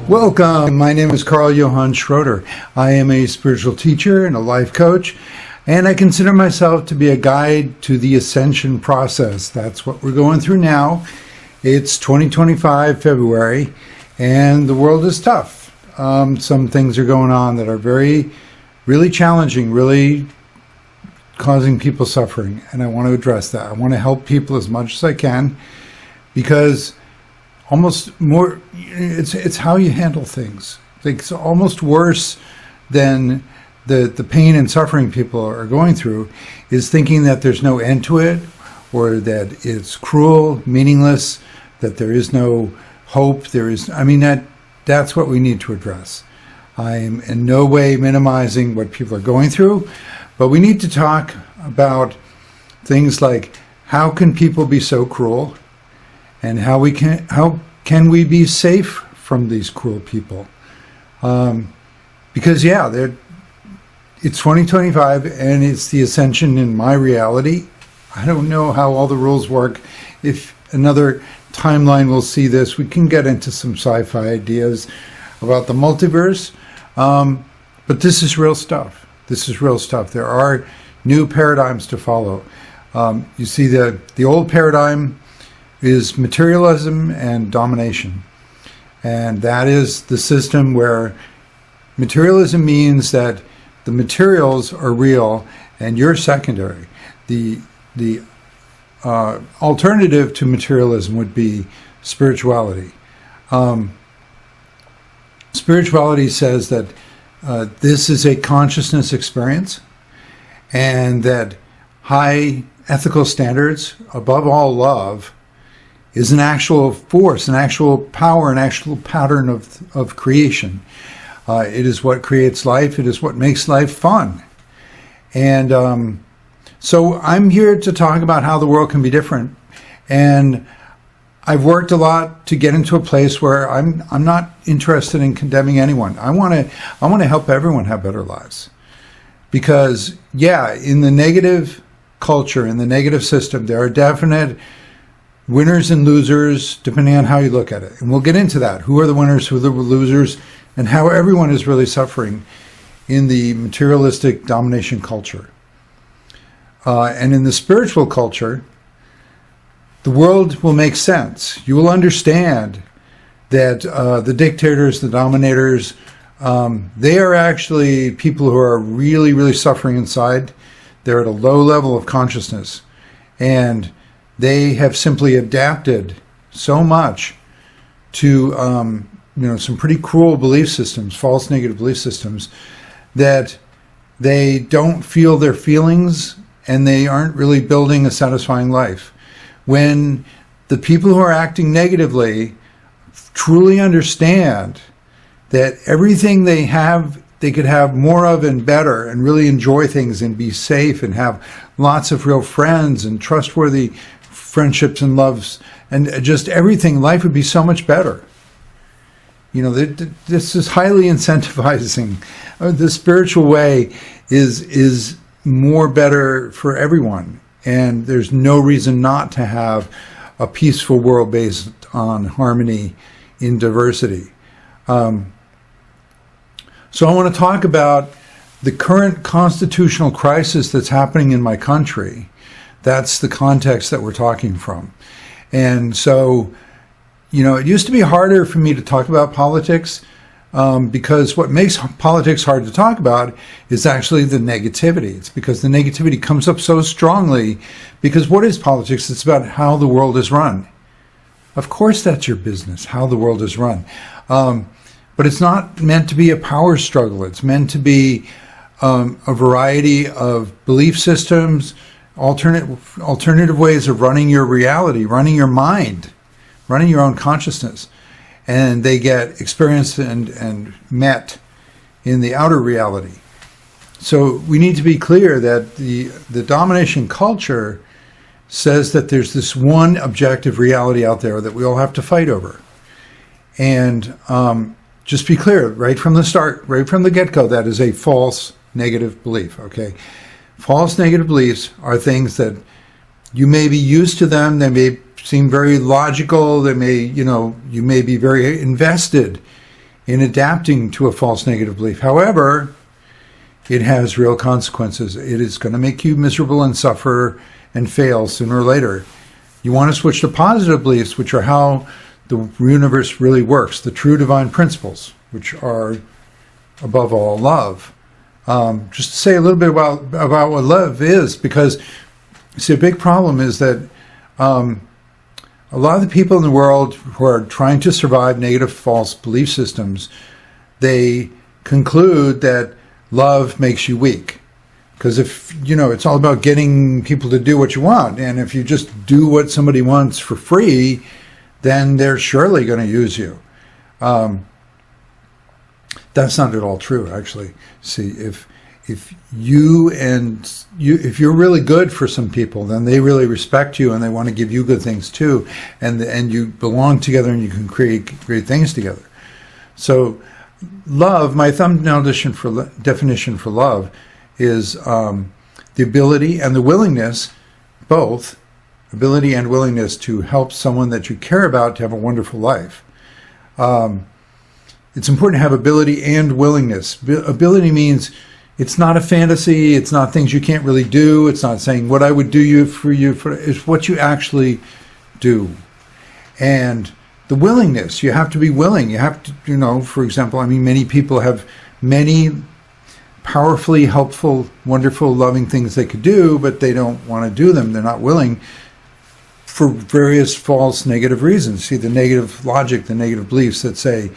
Welcome. My name is Carl Johann Schroeder. I am a spiritual teacher and a life coach, and I consider myself to be a guide to the ascension process. That's what we're going through now. It's 2025 February, and the world is tough. Some things are going on that are really challenging, really causing people suffering, and I want to address that. I want to help people as much as I can, because it's how you handle things. It's almost worse than the pain and suffering people are going through is thinking that there's no end to it, or that it's cruel, meaningless, that there is no hope. That's what we need to address. I'm in no way minimizing what people are going through, but we need to talk about things like, how can people be so cruel? And how can we be safe from these cruel people? Because it's 2025 and it's the ascension in my reality. I don't know how all the rules work. If another timeline will see this, we can get into some sci-fi ideas about the multiverse. But this is real stuff. This is real stuff. There are new paradigms to follow. You see, the old paradigm is materialism and domination. And that is the system where materialism means that the materials are real and you're secondary. The alternative to materialism would be spirituality. Spirituality says that this is a consciousness experience, and that high ethical standards, above all love, is an actual force, an actual power, an actual pattern of creation. It is what creates life. It is what makes life fun. And so I'm here to talk about how the world can be different. And I've worked a lot to get into a place where I'm not interested in condemning anyone. I want to help everyone have better lives. Because, in the negative culture, in the negative system, there are definite winners and losers, depending on how you look at it. And we'll get into that. Who are the winners, who are the losers, and how everyone is really suffering in the materialistic domination culture. And in the spiritual culture, the world will make sense. You will understand that the dictators, the dominators, they are actually people who are really suffering inside. They're at a low level of consciousness. And they have simply adapted so much to some pretty cruel belief systems, false negative belief systems, that they don't feel their feelings and they aren't really building a satisfying life. When the people who are acting negatively truly understand that everything they have, they could have more of and better, and really enjoy things and be safe and have lots of real friends and trustworthy friendships and loves and just everything, life would be so much better. This is highly incentivizing. The spiritual way is more better for everyone. And there's no reason not to have a peaceful world based on harmony in diversity. So I want to talk about the current constitutional crisis that's happening in my country. That's the context that we're talking from. And so, it used to be harder for me to talk about politics because what makes politics hard to talk about is actually the negativity. It's because the negativity comes up so strongly, because what is politics? It's about how the world is run. Of course that's your business, how the world is run. But it's not meant to be a power struggle. It's meant to be a variety of belief systems, alternative ways of running your reality, running your mind, running your own consciousness. And they get experienced and met in the outer reality. So we need to be clear that the domination culture says that there's this one objective reality out there that we all have to fight over. And just be clear, right from the start, right from the get-go, that is a false negative belief, okay? False negative beliefs are things that you may be used to them, they may seem very logical, they may, you may be very invested in adapting to a false negative belief. However, it has real consequences. It is going to make you miserable and suffer and fail sooner or later. You want to switch to positive beliefs, which are how the universe really works, the true divine principles, which are above all love. Just to say a little bit about what love is, because see, a big problem is that a lot of the people in the world who are trying to survive negative false belief systems, they conclude that love makes you weak. Because if, it's all about getting people to do what you want. And if you just do what somebody wants for free, then they're surely going to use you. That's not at all true, actually. See, if you're really good for some people, then they really respect you and they want to give you good things too, and you belong together and you can create great things together. So, love, my thumbnail definition for love is the ability and the willingness, both ability and willingness to help someone that you care about to have a wonderful life. It's important to have ability and willingness. Ability means it's not a fantasy. It's not things you can't really do. It's not saying what I would do for you. It's what you actually do. And the willingness, you have to be willing. You have to, for example, many people have many powerfully helpful, wonderful, loving things they could do, but they don't want to do them. They're not willing for various false negative reasons. See, the negative logic, the negative beliefs that say,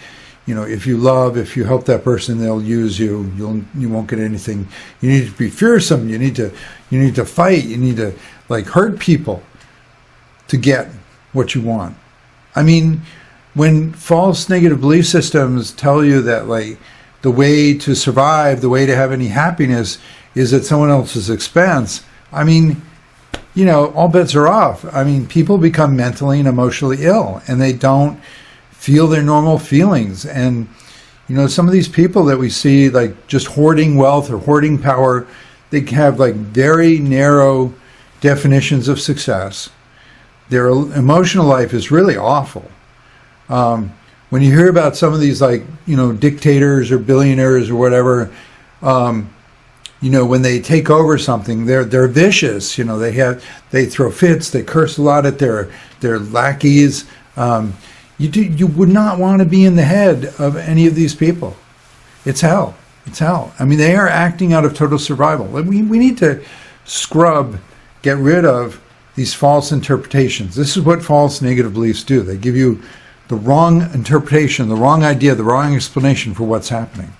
if you help that person, they'll use you. You won't get anything. You need to be fearsome. You need to fight. You need to hurt people to get what you want. When false negative belief systems tell you that the way to survive, the way to have any happiness is at someone else's expense, all bets are off. People become mentally and emotionally ill, and they don't feel their normal feelings. And, some of these people that we see, just hoarding wealth or hoarding power, they have, very narrow definitions of success. Their emotional life is really awful. When you hear about some of these, dictators or billionaires or whatever, when they take over something, they're vicious. They throw fits, they curse a lot at their lackeys. You would not want to be in the head of any of these people. It's hell. It's hell. They are acting out of total survival. We need to get rid of these false interpretations. This is what false negative beliefs do. They give you the wrong interpretation, the wrong idea, the wrong explanation for what's happening.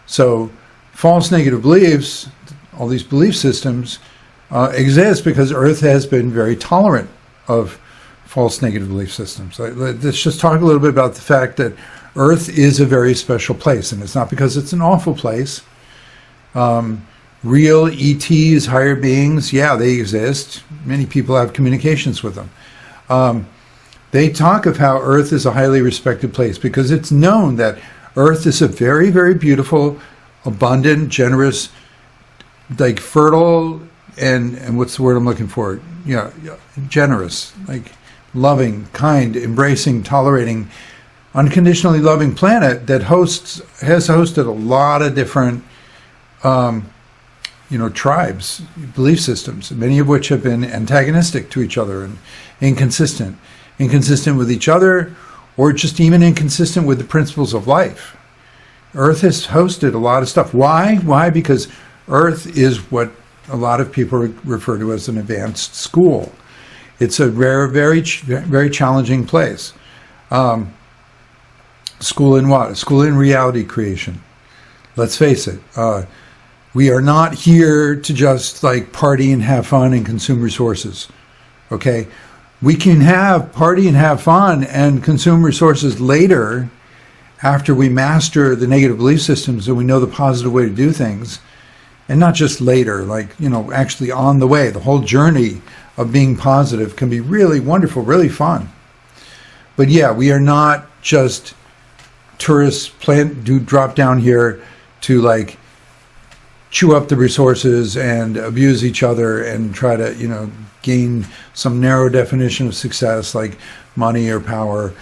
So false negative beliefs, all these belief systems, exist because Earth has been very tolerant of false negative belief systems. Let's just talk a little bit about the fact that Earth is a very special place, and it's not because it's an awful place. Real ETs, higher beings, yeah, they exist. Many people have communications with them. They talk of how Earth is a highly respected place because it's known that Earth is a very, very beautiful, abundant, generous, fertile, and what's the word I'm looking for? Yeah, generous, loving, kind, embracing, tolerating, unconditionally loving planet that has hosted a lot of different, tribes, belief systems, many of which have been antagonistic to each other and inconsistent with each other, or just even inconsistent with the principles of life. Earth has hosted a lot of stuff. Why? Why? Because Earth is what a lot of people refer to as an advanced school. It's a very, very, very challenging place. School in what? A school in reality creation. Let's face it. We are not here to just party and have fun and consume resources. Okay? We can party and have fun and consume resources later after we master the negative belief systems and we know the positive way to do things. And not just later, actually on the way. The whole journey of being positive can be really wonderful, really fun. But yeah, we are not just tourists drop down here to chew up the resources and abuse each other and try to, gain some narrow definition of success like money or power.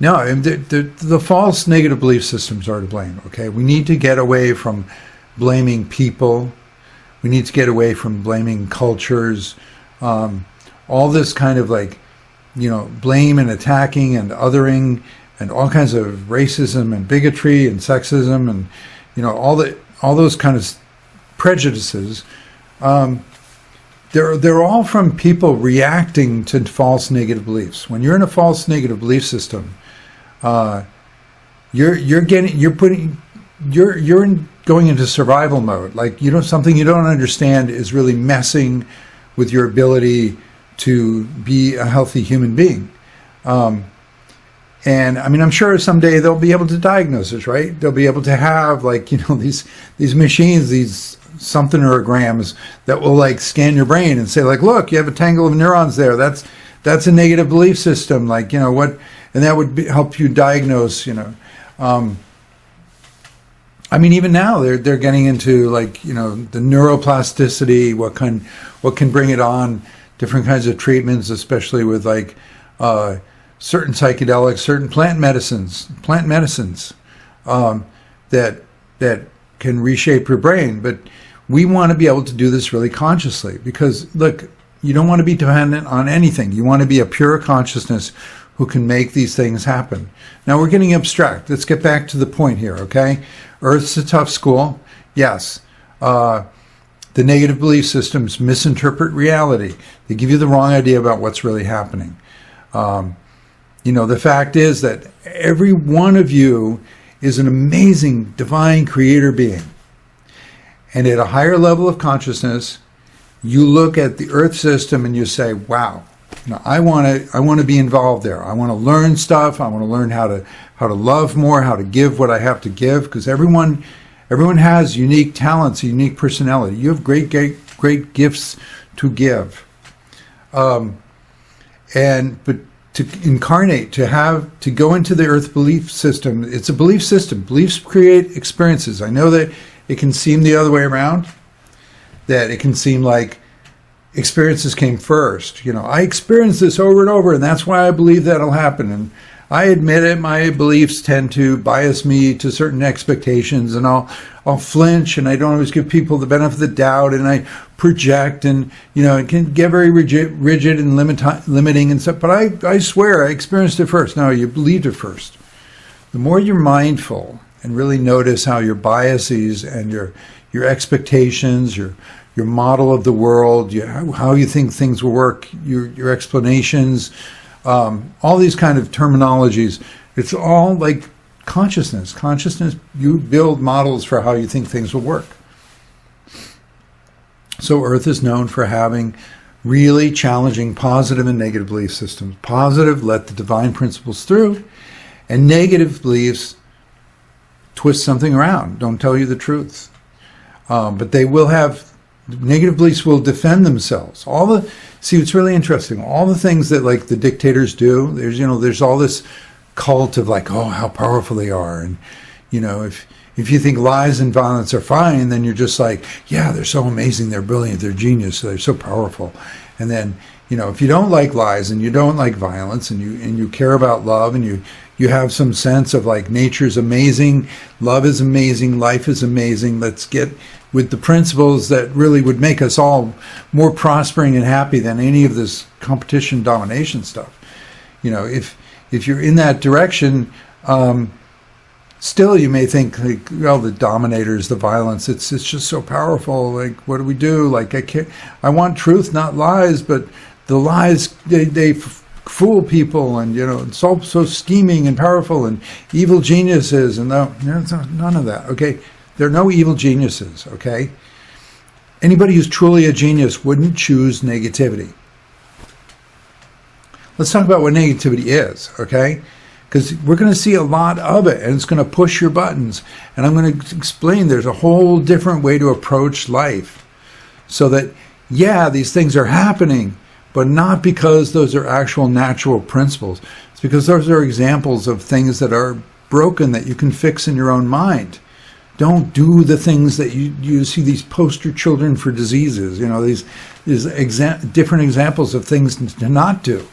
No, and the false negative belief systems are to blame, okay? We need to get away from blaming people. We need to get away from blaming cultures. All this kind of like, blame and attacking and othering and all kinds of racism and bigotry and sexism and, all those kind of prejudices. They're all from people reacting to false negative beliefs. When you're in a false negative belief system, you're going into survival mode. Like, something you don't understand is really messing with your ability to be a healthy human being. And I mean, I'm sure someday they'll be able to diagnose this, right? They'll be able to have these machines, these something-orograms that will like scan your brain and say like, look, you have a tangle of neurons there. That's a negative belief system. Like, what, and that would help you diagnose, I mean, even now they're getting into like, the neuroplasticity, what can bring it on, different kinds of treatments, especially with like, certain psychedelics, certain plant medicines, that can reshape your brain. But we want to be able to do this really consciously, because look, you don't want to be dependent on anything. You want to be a pure consciousness who can make these things happen. Now we're getting abstract. Let's get back to the point here, okay? Earth's a tough school. Yes. The negative belief systems misinterpret reality. They give you the wrong idea about what's really happening. The fact is that every one of you is an amazing divine creator being. And at a higher level of consciousness, you look at the Earth system and you say, wow, I want to be involved there. I want to learn stuff. I want to learn how to love more, how to give what I have to give, because everyone has unique talents, a unique personality. You have great gifts to give. But to incarnate, to go into the Earth belief system, it's a belief system. Beliefs create experiences. I know that it can seem the other way around, that it can seem like experiences came first. I experienced this over and over, and that's why I believe that'll happen. And I admit it, my beliefs tend to bias me to certain expectations, and I'll flinch, and I don't always give people the benefit of the doubt, and I project, and it can get very rigid and limiting and stuff. But I swear I experienced it first. No, you believed it first. The more you're mindful and really notice how your biases and your expectations, your model of the world, how you think things will work, your explanations, all these kind of terminologies, it's all like consciousness. Consciousness, you build models for how you think things will work. So Earth is known for having really challenging positive and negative belief systems. Positive, let the divine principles through, and negative beliefs twist something around, don't tell you the truth. But they will have, negative beliefs will defend themselves. See, it's really interesting. All the things that like the dictators do, there's all this cult of like, oh, how powerful they are. And, if you think lies and violence are fine, then you're just like, yeah, they're so amazing, they're brilliant, they're genius, they're so powerful. And then, if you don't like lies and you don't like violence and you care about love and you have some sense of like nature's amazing, love is amazing, life is amazing, let's get with the principles that really would make us all more prospering and happy than any of this competition domination stuff. If you're in that direction, still you may think like, well, the dominators, the violence, it's just so powerful. Like, what do we do? Like, I want truth, not lies, but the lies, they fool people, and it's all so scheming and powerful, and evil geniuses, and none of that. Okay, there are no evil geniuses. Okay, anybody who's truly a genius wouldn't choose negativity. Let's talk about what negativity is. Okay, because we're going to see a lot of it, and it's going to push your buttons. And I'm going to explain there's a whole different way to approach life, so that these things are happening, but not because those are actual natural principles. It's because those are examples of things that are broken that you can fix in your own mind. Don't do the things that you see, these poster children for diseases, these different examples of things to not do.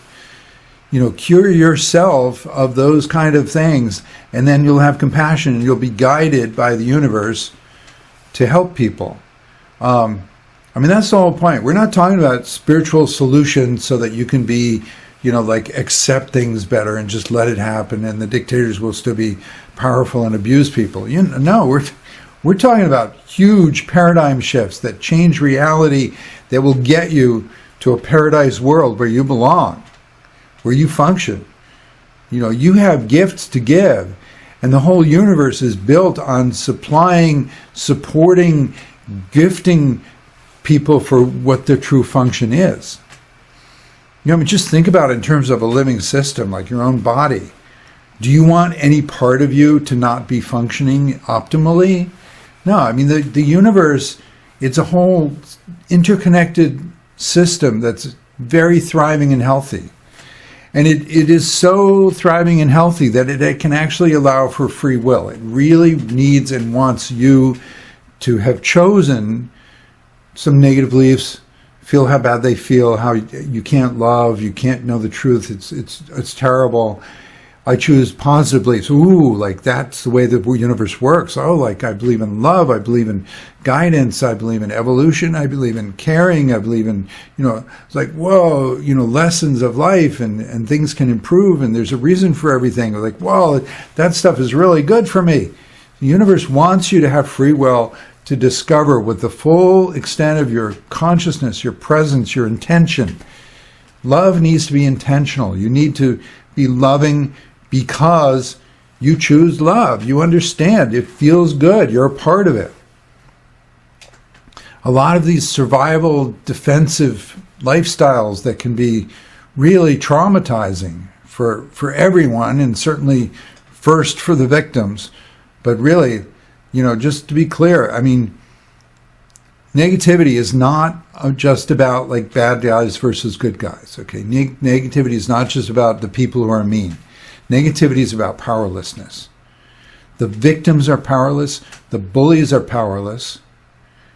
cure yourself of those kind of things, and then you'll have compassion and you'll be guided by the universe to help people. That's the whole point. We're not talking about spiritual solutions so that you can be, accept things better and just let it happen, and the dictators will still be powerful and abuse people. No, we're talking about huge paradigm shifts that change reality, that will get you to a paradise world where you belong, where you function. You have gifts to give, and the whole universe is built on supplying, supporting, gifting people for what their true function is. Just think about it in terms of a living system, like your own body. Do you want any part of you to not be functioning optimally? No, the universe, it's a whole interconnected system that's very thriving and healthy. And it is so thriving and healthy that it can actually allow for free will. It really needs and wants you to have chosen some negative beliefs, feel how bad they feel, how you can't love, you can't know the truth, it's terrible. I choose positive beliefs. That's the way the universe works. I believe in love, I believe in guidance, I believe in evolution, I believe in caring, I believe in, it's like, whoa, lessons of life, and things can improve, and there's a reason for everything. Like, whoa, that stuff is really good for me. The universe wants you to have free will to discover with the full extent of your consciousness, your presence, your intention. Love needs to be intentional. You need to be loving because you choose love. You understand. It feels good. You're a part of it. A lot of these survival, defensive lifestyles that can be really traumatizing for everyone, and certainly first for the victims. But really, just to be clear, negativity is not just about like bad guys versus good guys. Okay, negativity is not just about the people who are mean. Negativity is about powerlessness. The victims are powerless. The bullies are powerless.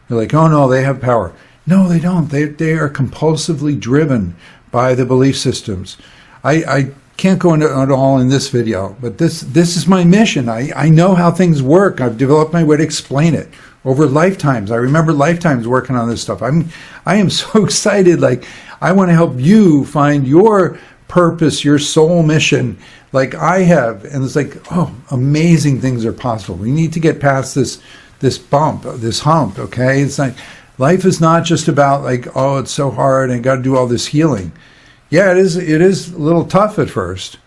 They're like, oh no, they have power. No, they don't. They are compulsively driven by the belief systems. I can't go into it all in this video, but this is my mission. I know how things work. I've developed my way to explain it over lifetimes. I remember lifetimes working on this stuff. I am so excited. Like, I want to help you find your purpose, your soul mission, like I have. And it's like, oh, amazing things are possible. We need to get past this bump, this hump. Okay, it's like life is not just about like, oh, it's so hard and got to do all this healing. Yeah, it is a little tough at first,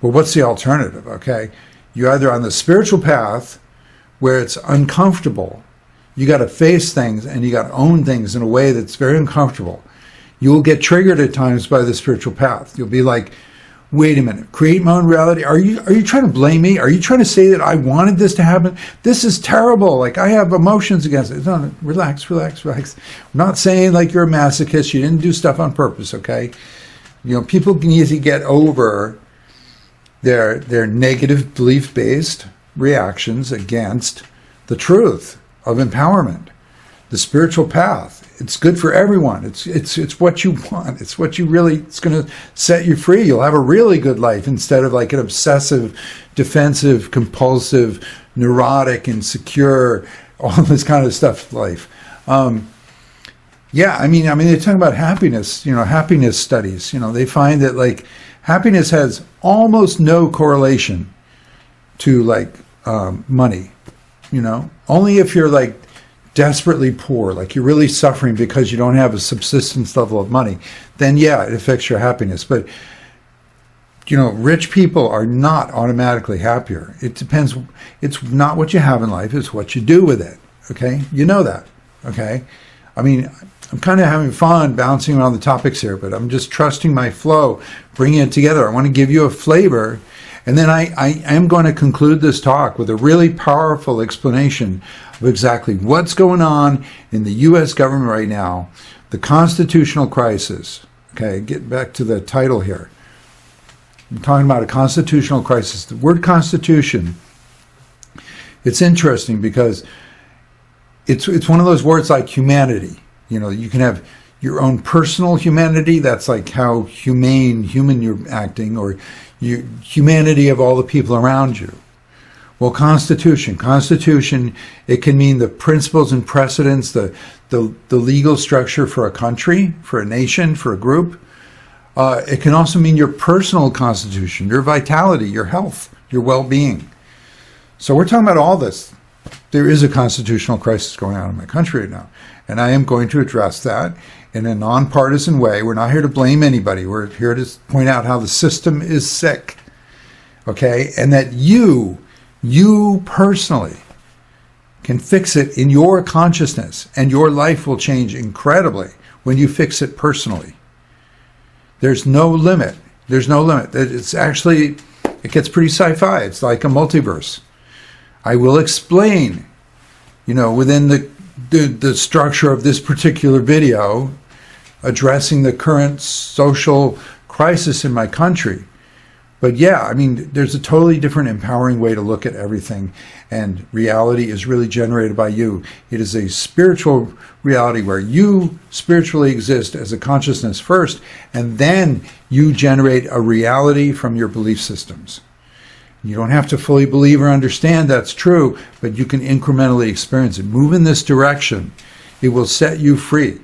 but what's the alternative? Okay, you're either on the spiritual path where it's uncomfortable. You got to face things and you got to own things in a way that's very uncomfortable. You will get triggered at times by the spiritual path. You'll be like, wait a minute, create my own reality? Are you trying to blame me? Are you trying to say that I wanted this to happen? This is terrible. Like, I have emotions against it. No, relax. I'm not saying like you're a masochist. You didn't do stuff on purpose, okay? People need to get over their negative belief-based reactions against the truth of empowerment, the spiritual path. It's good for everyone. It's what you want. It's what you really, it's going to set you free. You'll have a really good life instead of like an obsessive, defensive, compulsive, neurotic, insecure, all this kind of stuff life. Yeah, they're talking about happiness, happiness studies. They find that like happiness has almost no correlation to like money, only if you're like desperately poor, like you're really suffering because you don't have a subsistence level of money, then yeah, it affects your happiness. But rich people are not automatically happier. It depends. It's not what you have in life, it's what you do with it. Okay, you know that. Okay, I'm kind of having fun bouncing around the topics here, but I'm just trusting my flow, bringing it together. I want to give you a flavor, and then I am going to conclude this talk with a really powerful explanation of exactly what's going on in the U.S. government right now, the constitutional crisis. Okay, get back to the title here. I'm talking about a constitutional crisis. The word constitution, it's interesting because it's one of those words like humanity. You can have your own personal humanity. That's like how human you're acting, or humanity of all the people around you. Well, Constitution, it can mean the principles and precedents, the legal structure for a country, for a nation, for a group. It can also mean your personal constitution, your vitality, your health, your well-being. So we're talking about all this. There is a constitutional crisis going on in my country right now, and I am going to address that in a nonpartisan way. We're not here to blame anybody. We're here to point out how the system is sick, okay? And that you personally can fix it in your consciousness, and your life will change incredibly when you fix it personally. There's no limit. There's no limit. It's actually, it gets pretty sci-fi. It's like a multiverse. I will explain, within the structure of this particular video, addressing the current social crisis in my country. But yeah, I mean, there's a totally different empowering way to look at everything, and reality is really generated by you. It is a spiritual reality where you spiritually exist as a consciousness first, and then you generate a reality from your belief systems. You don't have to fully believe or understand that's true, but you can incrementally experience it. Move in this direction. It will set you free.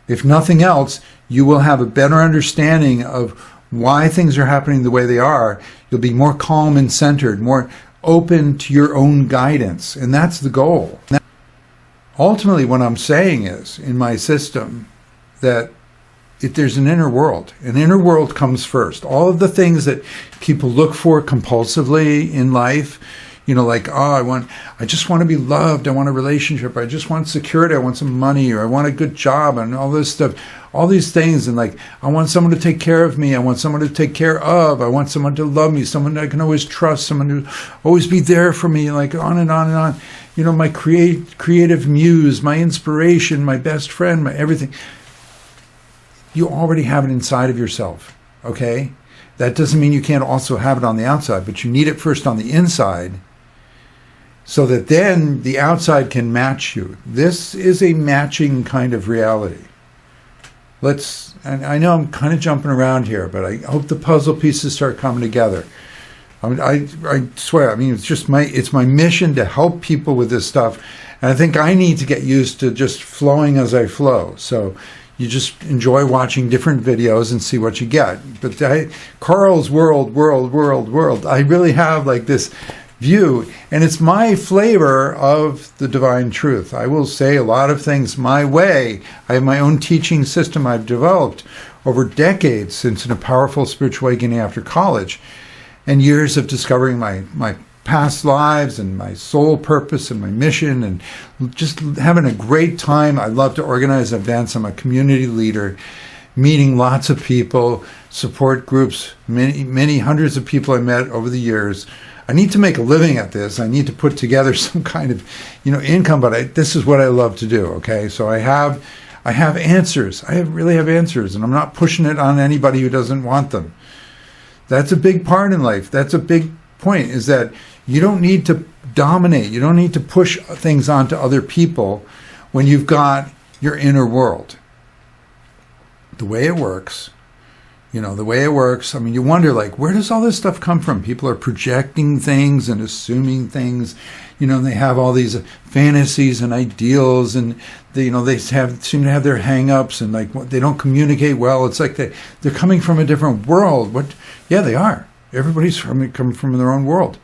If nothing else, you will have a better understanding of why things are happening the way they are. You'll be more calm and centered, more open to your own guidance, and that's the goal. Ultimately, what I'm saying is, in my system, that there's an inner world. An inner world comes first. All of the things that people look for compulsively in life, like, I just want to be loved, I want a relationship, I just want security, I want some money, or I want a good job, and all this stuff, all these things, and like, I want someone to take care of me, I want someone to take care of, I want someone to love me, someone I can always trust, someone to always be there for me, like on and on and on. My creative muse, my inspiration, my best friend, my everything. You already have it inside of yourself, okay? That doesn't mean you can't also have it on the outside, but you need it first on the inside, so that then the outside can match you. This is a matching kind of reality. And I know I'm kind of jumping around here, but I hope the puzzle pieces start coming together. I swear, it's my mission to help people with this stuff, and I think I need to get used to just flowing as I flow. So you just enjoy watching different videos and see what you get. But Carl's world, I really have like this view, and it's my flavor of the divine truth. I will say a lot of things my way. I have my own teaching system I've developed over decades since in a powerful spiritual awakening after college, and years of discovering my past lives and my soul purpose and my mission, and just having a great time. I love to organize events. I'm a community leader, meeting lots of people, support groups, many hundreds of people I met over the years. I need to make a living at this. I need to put together some kind of, income, but this is what I love to do, okay? So I have answers. I really have answers, and I'm not pushing it on anybody who doesn't want them. That's a big part in life. That's a big point, is that you don't need to dominate. You don't need to push things onto other people when you've got your inner world. The way it works, you wonder, like, where does all this stuff come from? People are projecting things and assuming things, and they have all these fantasies and ideals, and they seem to have their hang-ups, and like they don't communicate well. It's like they're coming from a different world. Yeah, they are. Everybody's coming from their own world.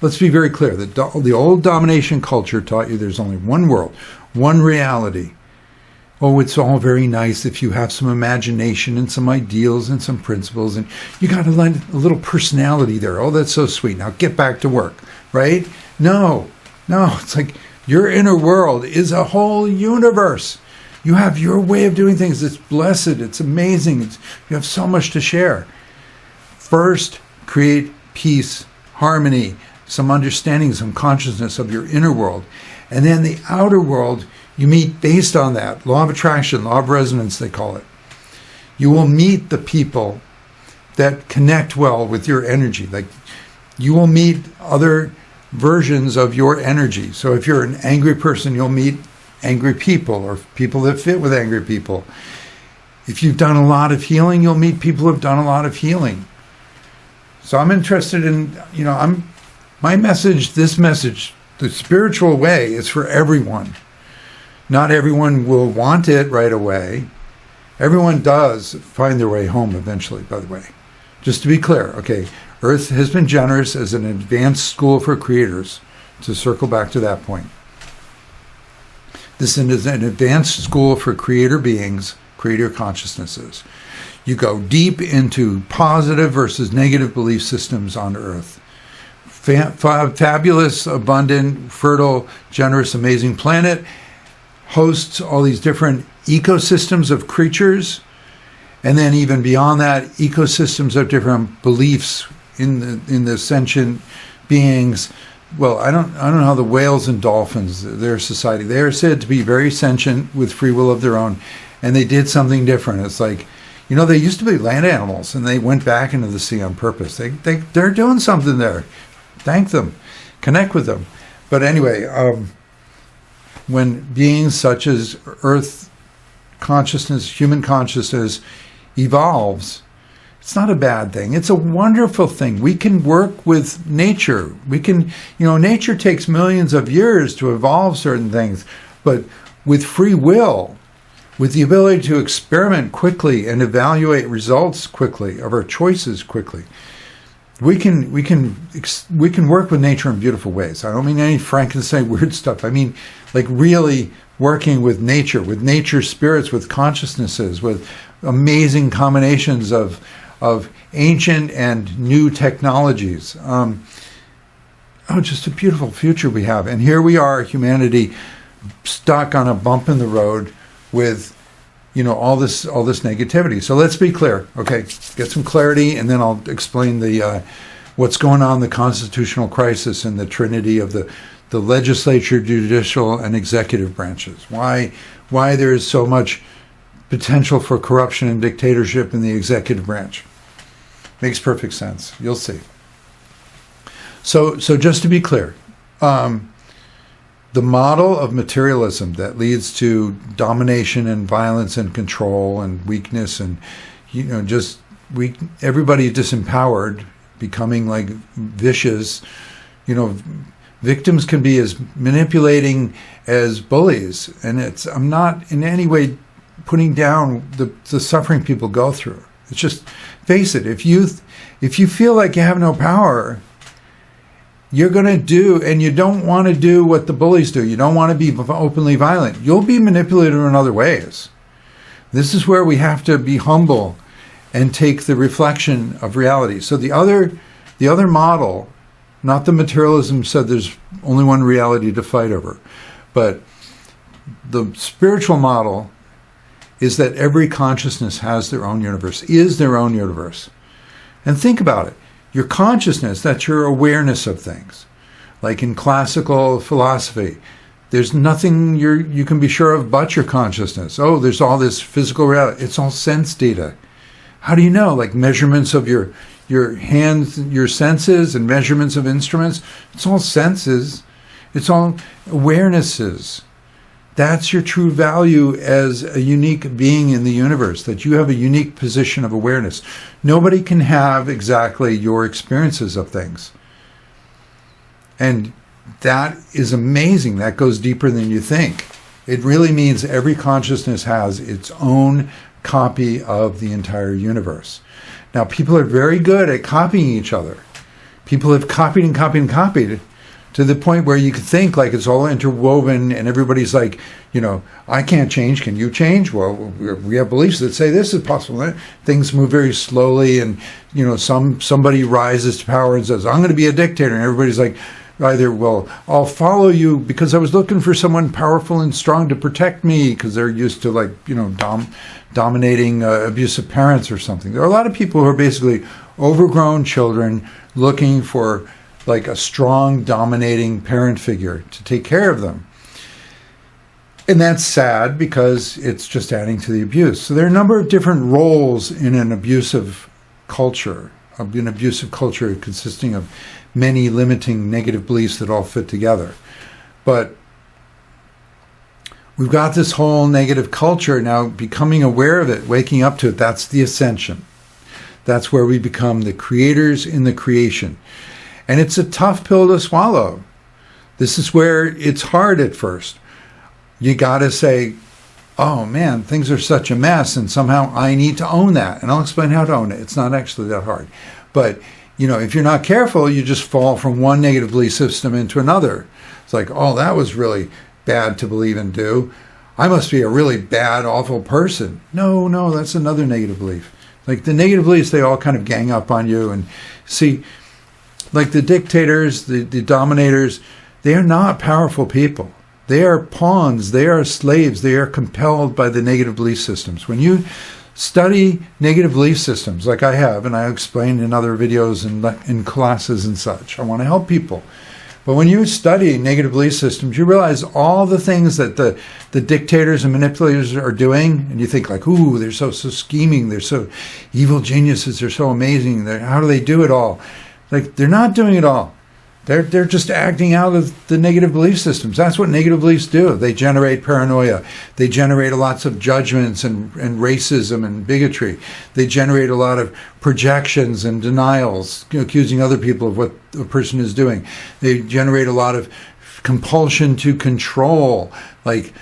Let's be very clear. The old domination culture taught you there's only one world, one reality. Oh, it's all very nice if you have some imagination and some ideals and some principles, and you got a little personality there. Oh, that's so sweet. Now get back to work, right? No. It's like your inner world is a whole universe. You have your way of doing things. It's blessed. It's amazing. You have so much to share. First, create peace, harmony, some understanding, some consciousness of your inner world. And then the outer world, you meet based on that. Law of attraction, law of resonance, they call it. You will meet the people that connect well with your energy. Like, you will meet other versions of your energy. So if you're an angry person, you'll meet angry people or people that fit with angry people. If you've done a lot of healing, you'll meet people who've done a lot of healing. So I'm interested in, my message, this message, the spiritual way is for everyone. Not everyone will want it right away. Everyone does find their way home eventually, by the way. Just to be clear, okay, Earth has been generous as an advanced school for creators, to circle back to that point. This is an advanced school for creator beings, creator consciousnesses. You go deep into positive versus negative belief systems on Earth. Fabulous, abundant, fertile, generous, amazing planet hosts all these different ecosystems of creatures, and then even beyond that, ecosystems of different beliefs in the sentient beings. Well, I don't know how the whales and dolphins, their society, they are said to be very sentient with free will of their own, and they did something different. It's like, they used to be land animals, and they went back into the sea on purpose. They're doing something there. Thank them. Connect with them. But anyway, when beings such as Earth consciousness, human consciousness, evolves, it's not a bad thing. It's a wonderful thing. We can work with nature. We can, nature takes millions of years to evolve certain things, but with free will, with the ability to experiment quickly and evaluate results quickly of our choices quickly, we can work with nature in beautiful ways. I don't mean any Frankenstein weird stuff. I mean, like really working with nature spirits, with consciousnesses, with amazing combinations of ancient and new technologies. Just a beautiful future we have. And here we are, humanity, stuck on a bump in the road with all this negativity. So let's be clear. Okay, get some clarity, and then I'll explain the what's going on, the constitutional crisis and the trinity of the legislature, judicial, and executive branches. Why there is so much potential for corruption and dictatorship in the executive branch. Makes perfect sense. You'll see. So just to be clear, the model of materialism that leads to domination and violence and control and weakness and everybody disempowered, becoming like vicious, victims can be as manipulating as bullies. And I'm not in any way putting down the suffering people go through. It's just, face it, if you feel like you have no power, you're going to do, and you don't want to do what the bullies do. You don't want to be openly violent. You'll be manipulated in other ways. This is where we have to be humble and take the reflection of reality. So the other model, not the materialism said there's only one reality to fight over, but the spiritual model is that every consciousness has their own universe, is their own universe. And think about it. Your consciousness, that's your awareness of things. Like in classical philosophy, there's nothing you can be sure of but your consciousness. Oh, there's all this physical reality. It's all sense data. How do you know? Like measurements of your hands, your senses, and measurements of instruments. It's all senses. It's all awarenesses. That's your true value as a unique being in the universe, that you have a unique position of awareness. Nobody can have exactly your experiences of things. And that is amazing. That goes deeper than you think. It really means every consciousness has its own copy of the entire universe. Now, people are very good at copying each other. People have copied and copied and copied to the point where you could think like it's all interwoven and everybody's like, I can't change. Can you change? Well, we have beliefs that say this is possible. Things move very slowly, and somebody rises to power and says, I'm going to be a dictator. And everybody's like, either, well, I'll follow you because I was looking for someone powerful and strong to protect me, because they're used to dominating abusive parents or something. There are a lot of people who are basically overgrown children looking for like a strong, dominating parent figure to take care of them. And that's sad because it's just adding to the abuse. So there are a number of different roles in an abusive culture, consisting of many limiting negative beliefs that all fit together. But we've got this whole negative culture now. Becoming aware of it, waking up to it, that's the ascension. That's where we become the creators in the creation. And it's a tough pill to swallow. This is where it's hard at first. You got to say, oh man, things are such a mess, and somehow I need to own that. And I'll explain how to own it. It's not actually that hard. But, if you're not careful, you just fall from one negative belief system into another. It's like, oh, that was really bad to believe and do. I must be a really bad, awful person. No, that's another negative belief. Like the negative beliefs, they all kind of gang up on you. And see, like the dictators, the dominators, they are not powerful people. They are pawns. They are slaves. They are compelled by the negative belief systems. When you study negative belief systems, like I have, and I explained in other videos and in classes and such, I want to help people. But when you study negative belief systems, you realize all the things that the dictators and manipulators are doing, and you think like, ooh, they're so scheming, they're so evil geniuses, they're so amazing, how do they do it all? Like, they're not doing it all. They're just acting out of the negative belief systems. That's what negative beliefs do. They generate paranoia. They generate lots of judgments and racism and bigotry. They generate a lot of projections and denials, accusing other people of what a person is doing. They generate a lot of compulsion to control, like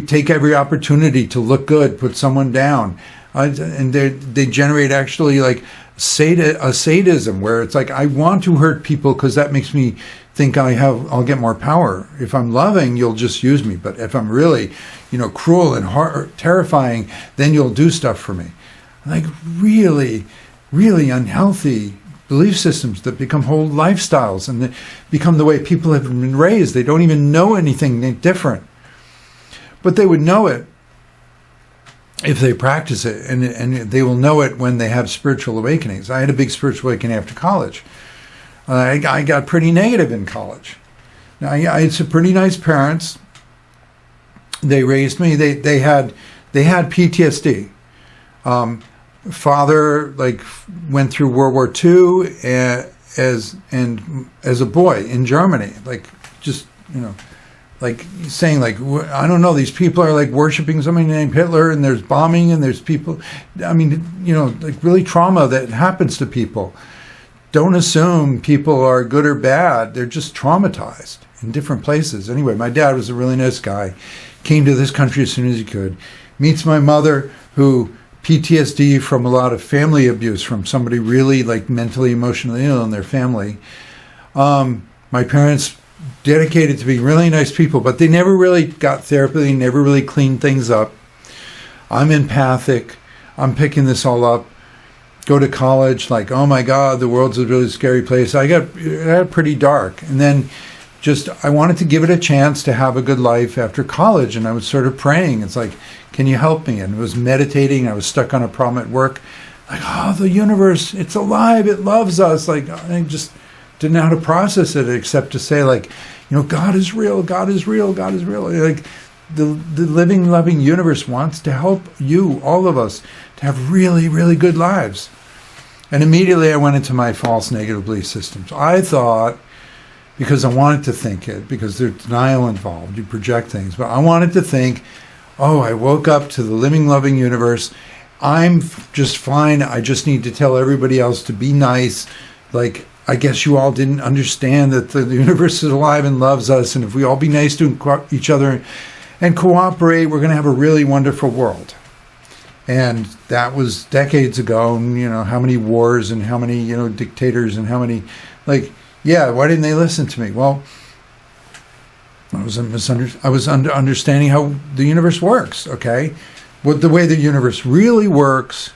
take every opportunity to look good, put someone down. And they generate actually like a sadism, where it's like, I want to hurt people because that makes me think I'll get more power. If I'm loving, you'll just use me. But if I'm really, cruel and terrifying, then you'll do stuff for me. Like really, really unhealthy belief systems that become whole lifestyles and that become the way people have been raised. They don't even know anything different. But they would know it if they practice it, and they will know it when they have spiritual awakenings. I had a big spiritual awakening after college. I got pretty negative in college. Now, I had some pretty nice parents. They raised me. They had PTSD. Father went through World War II as a boy in Germany, saying I don't know, these people are worshiping somebody named Hitler, and there's bombing, and there's people, really trauma that happens to people. Don't assume people are good or bad. They're just traumatized in different places. Anyway, my dad was a really nice guy, came to this country as soon as he could, meets my mother, who PTSD from a lot of family abuse from somebody really mentally, emotionally ill in their family. My parents dedicated to being really nice people, but they never really got therapy. They never really cleaned things up. I'm empathic. I'm picking this all up. Go to college, oh my God, the world's a really scary place. I got pretty dark. And then I wanted to give it a chance to have a good life after college. And I was sort of praying. It's can you help me? And I was meditating. I was stuck on a problem at work. The universe, it's alive. It loves us. I just didn't know how to process it except to say God is real, God is real, God is real. The living, loving universe wants to help you, all of us, to have really, really good lives. And immediately I went into my false negative belief systems. I thought, because I wanted to think it, because there's denial involved, you project things, but I wanted to think, I woke up to the living, loving universe. I'm just fine. I just need to tell everybody else to be nice. I guess you all didn't understand that the universe is alive and loves us, and if we all be nice to each other and cooperate, we're going to have a really wonderful world. And that was decades ago, and how many wars and how many dictators and how many why didn't they listen to me? Well, I was understanding how the universe works. Okay, the way the universe really works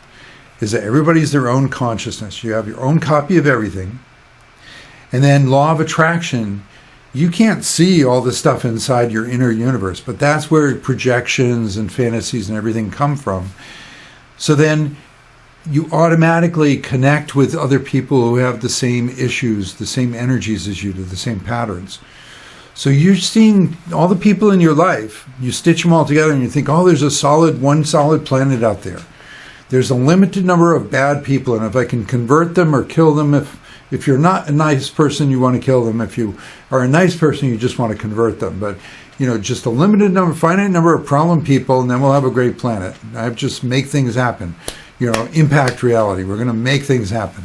is that everybody's their own consciousness. You have your own copy of everything. And then law of attraction, you can't see all the stuff inside your inner universe, but that's where projections and fantasies and everything come from. So then you automatically connect with other people who have the same issues, the same energies as you do, the same patterns. So you're seeing all the people in your life, you stitch them all together and you think, there's one solid planet out there. There's a limited number of bad people, and if I can convert them or kill them, if If you're not a nice person, you want to kill them. If you are a nice person, you just want to convert them. But, just a limited number, finite number of problem people, and then we'll have a great planet. I just make things happen. Impact reality. We're going to make things happen.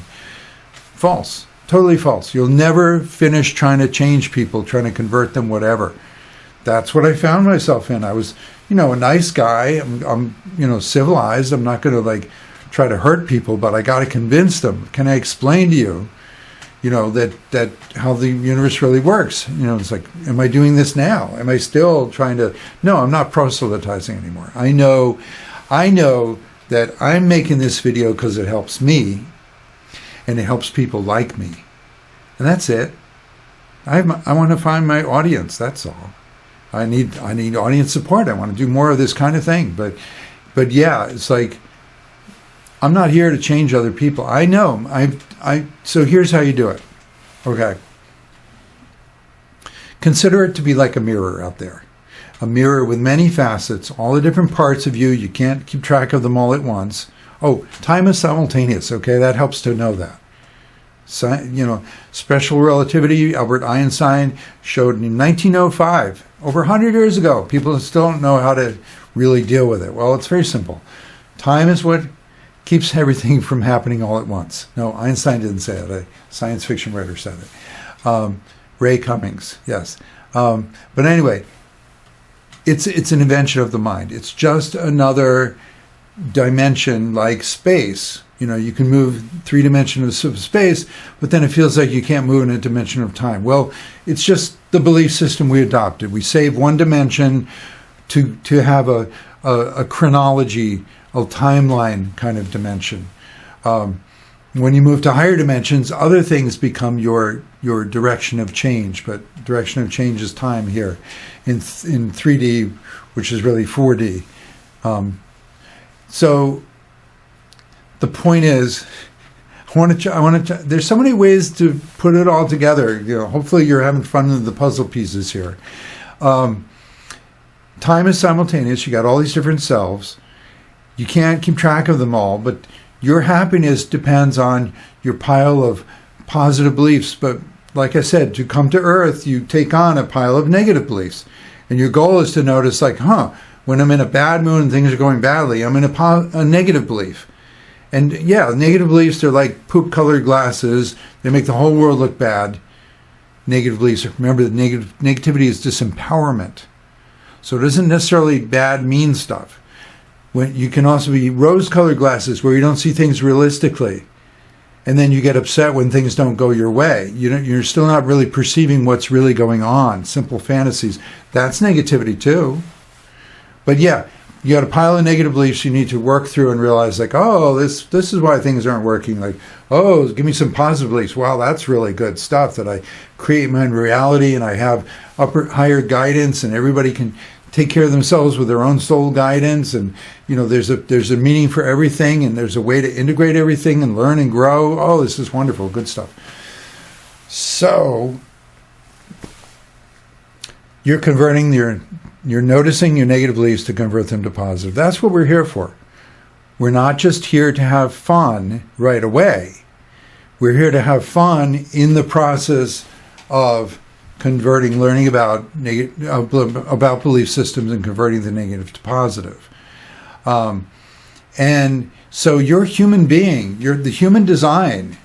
False. Totally false. You'll never finish trying to change people, trying to convert them, whatever. That's what I found myself in. I was, a nice guy. I'm civilized. I'm not going to try to hurt people, but I got to convince them. Can I explain to you, that how the universe really works? It's like, am I doing this now? Am I still trying to? No, I'm not proselytizing anymore. I know that I'm making this video because it helps me, and it helps people like me, and that's it. I want to find my audience. That's all. I need audience support. I want to do more of this kind of thing. But yeah, it's like, I'm not here to change other people. I know. So here's how you do it. Okay. Consider it to be like a mirror out there. A mirror with many facets, all the different parts of you. You can't keep track of them all at once. Oh, time is simultaneous. Okay, that helps to know that. Special relativity, Albert Einstein showed in 1905, over 100 years ago. People still don't know how to really deal with it. Well, it's very simple. Time is what keeps everything from happening all at once. No, Einstein didn't say it. A science fiction writer said it. Ray Cummings, yes. But anyway, it's an invention of the mind. It's just another dimension like space. You can move 3 dimensions of space, but then it feels like you can't move in a dimension of time. Well, it's just the belief system we adopted. We save 1 dimension to have a chronology, a timeline kind of dimension. When you move to higher dimensions, other things become your direction of change, but direction of change is time here in 3D, which is really 4D. So the point is, there's so many ways to put it all together. Hopefully you're having fun with the puzzle pieces here. Time is simultaneous. You got all these different selves. You can't keep track of them all, but your happiness depends on your pile of positive beliefs. But like I said, to come to Earth, you take on a pile of negative beliefs. And your goal is to notice, when I'm in a bad mood and things are going badly, I'm in a negative belief. And yeah, negative beliefs are like poop-colored glasses. They make the whole world look bad. Negative beliefs, remember that negativity is disempowerment. So it isn't necessarily bad, mean stuff. When you can also be rose-colored glasses where you don't see things realistically. And then you get upset when things don't go your way. You're still not really perceiving what's really going on. Simple fantasies. That's negativity too. But yeah, you got a pile of negative beliefs you need to work through and realize this is why things aren't working. Give me some positive beliefs. Wow, that's really good stuff that I create my own reality and I have higher guidance and everybody can take care of themselves with their own soul guidance, and there's a meaning for everything, and there's a way to integrate everything and learn and grow. Oh, this is wonderful, good stuff. So you're converting you're noticing your negative beliefs to convert them to positive. That's what we're here for. We're not just here to have fun right away. We're here to have fun in the process of converting, learning about belief systems and converting the negative to positive. And so you're a human being. You're the human design.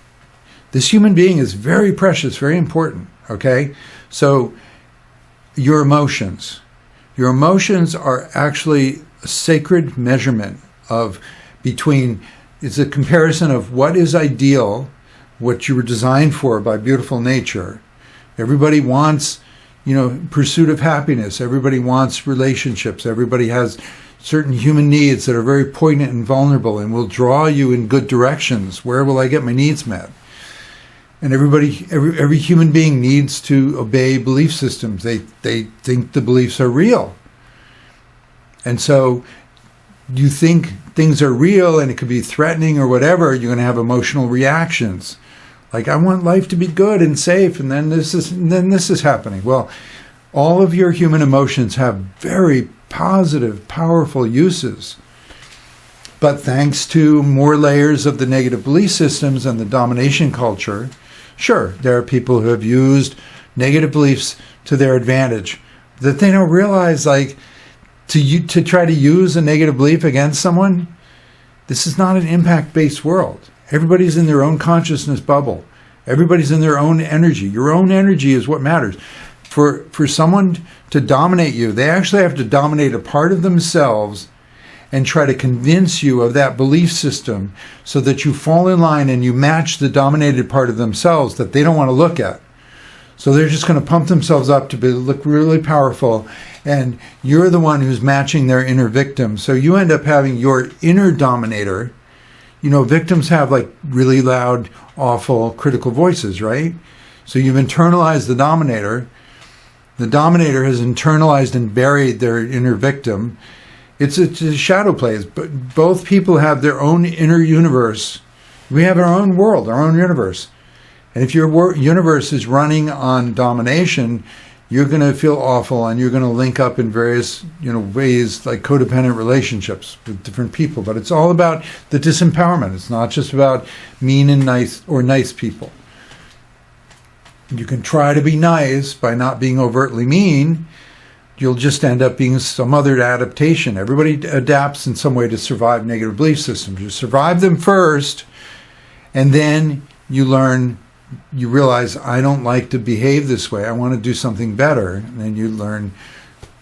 This human being is very precious, very important. Okay? So your emotions. Your emotions are actually a sacred measurement it's a comparison of what is ideal, what you were designed for by beautiful nature. Everybody wants, pursuit of happiness. Everybody wants relationships. Everybody has certain human needs that are very poignant and vulnerable and will draw you in good directions. Where will I get my needs met? And every human being needs to obey belief systems. They think the beliefs are real. And so you think things are real and it could be threatening or whatever, you're going to have emotional reactions. Like, I want life to be good and safe, and then this is happening. Well, all of your human emotions have very positive, powerful uses. But thanks to more layers of the negative belief systems and the domination culture, Sure, there are people who have used negative beliefs to their advantage, that they don't realize, like, to try to use a negative belief against someone, this is not an impact-based world. Everybody's in their own consciousness bubble. Everybody's in their own energy. Your own energy is what matters. For someone to dominate you, they actually have to dominate a part of themselves and try to convince you of that belief system so that you fall in line and you match the dominated part of themselves that they don't want to look at. So they're just going to pump themselves up to look really powerful, and you're the one who's matching their inner victim. So you end up having your inner dominator. Victims have like really loud, awful, critical voices, right? So you've internalized the dominator. The dominator has internalized and buried their inner victim. It's a shadow play. But both people have their own inner universe. We have our own world, our own universe. And if your universe is running on domination, you're going to feel awful, and you're going to link up in various ways, like codependent relationships with different people. But it's all about the disempowerment. It's not just about mean and nice people. You can try to be nice by not being overtly mean. You'll just end up being some other adaptation. Everybody adapts in some way to survive negative belief systems. You survive them first, and then you realize, I don't like to behave this way. I want to do something better. And then you learn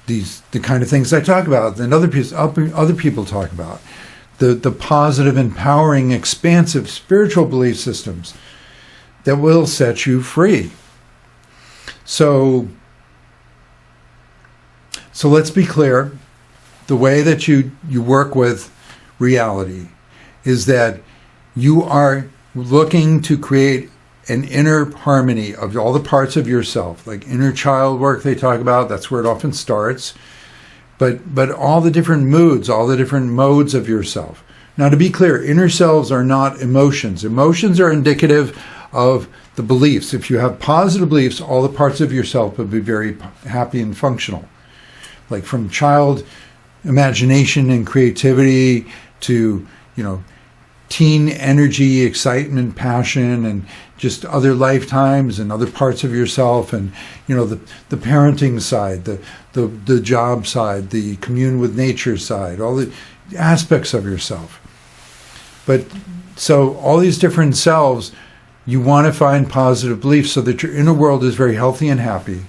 the kind of things I talk about, and other people talk about. The positive, empowering, expansive spiritual belief systems that will set you free. So let's be clear. The way that you work with reality is that you are looking to create an inner harmony of all the parts of yourself, like inner child work they talk about. That's where it often starts. But all the different moods, all the different modes of yourself. Now, to be clear, inner selves are not emotions. Emotions are indicative of the beliefs. If you have positive beliefs, all the parts of yourself will be very happy and functional. Like from child imagination and creativity to, teen energy, excitement, passion, and just other lifetimes and other parts of yourself, and the parenting side, the job side, the commune with nature side, all the aspects of yourself. But so all these different selves, you want to find positive beliefs so that your inner world is very healthy and happy,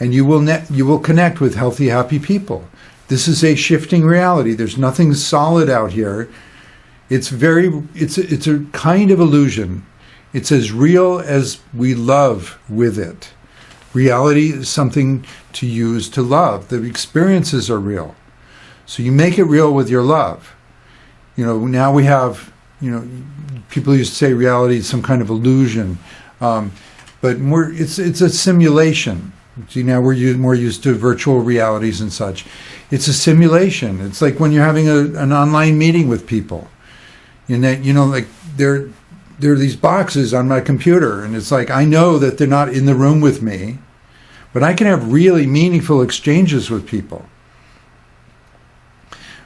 and you will connect with healthy, happy people. This is a shifting reality. There's nothing solid out here. It's a kind of illusion. It's as real as we love with it. Reality is something to use to love. The experiences are real. So you make it real with your love. Now we have, people used to say reality is some kind of illusion. But it's a simulation. See, now we're more used to virtual realities and such. It's a simulation. It's like when you're having an online meeting with people. Like there are these boxes on my computer, and it's like I know that they're not in the room with me, but I can have really meaningful exchanges with people.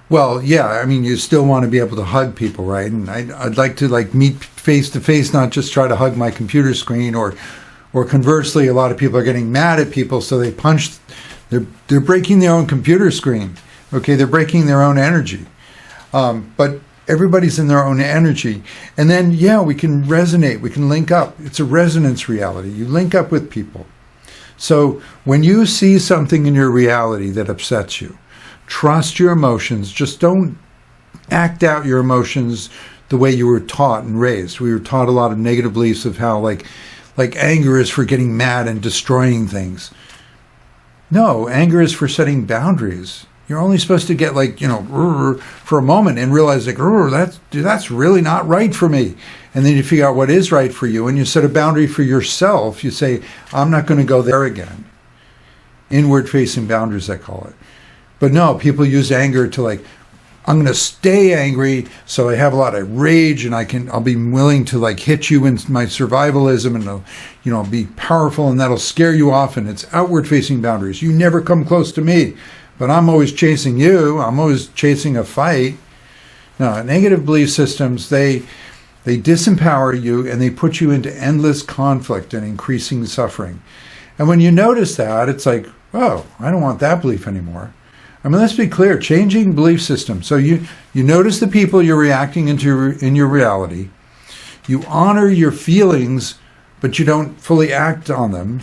Well, yeah, you still want to be able to hug people, right? And I'd like to meet face to face, not just try to hug my computer screen, or conversely, a lot of people are getting mad at people, so they punch. They're breaking their own computer screen. Okay, they're breaking their own energy, but everybody's in their own energy. And then, we can resonate. We can link up. It's a resonance reality. You link up with people. So when you see something in your reality that upsets you, trust your emotions. Just don't act out your emotions the way you were taught and raised. We were taught a lot of negative beliefs of how like anger is for getting mad and destroying things. No, anger is for setting boundaries. You're only supposed to get for a moment and realize that's really not right for me. And then you figure out what is right for you, and you set a boundary for yourself. You say, I'm not going to go there again. Inward facing boundaries, I call it. But no, people use anger to I'm going to stay angry, so I have a lot of rage, and I'll be willing to hit you in my survivalism, and I'll be powerful, and that'll scare you off. And it's outward facing boundaries. You never come close to me. But I'm always chasing you. I'm always chasing a fight. No, negative belief systems, they They disempower you, and they put you into endless conflict and increasing suffering. And when you notice that, it's like, oh, I don't want that belief anymore. I mean, let's be clear, changing belief system. So you notice the people you're reacting into in your reality. You honor your feelings, but you don't fully act on them.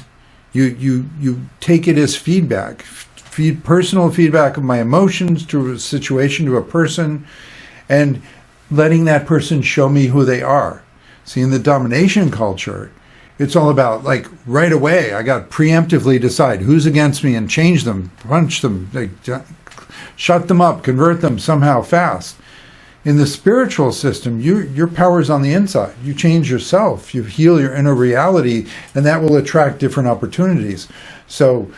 You take it as feedback, personal feedback of my emotions to a situation, to a person, and letting that person show me who they are. See, in the domination culture, it's all about, like, right away, I got to preemptively decide who's against me and change them, punch them, like, shut them up, convert them somehow fast. In the spiritual system, your power's on the inside. You change yourself. You heal your inner reality, and that will attract different opportunities. So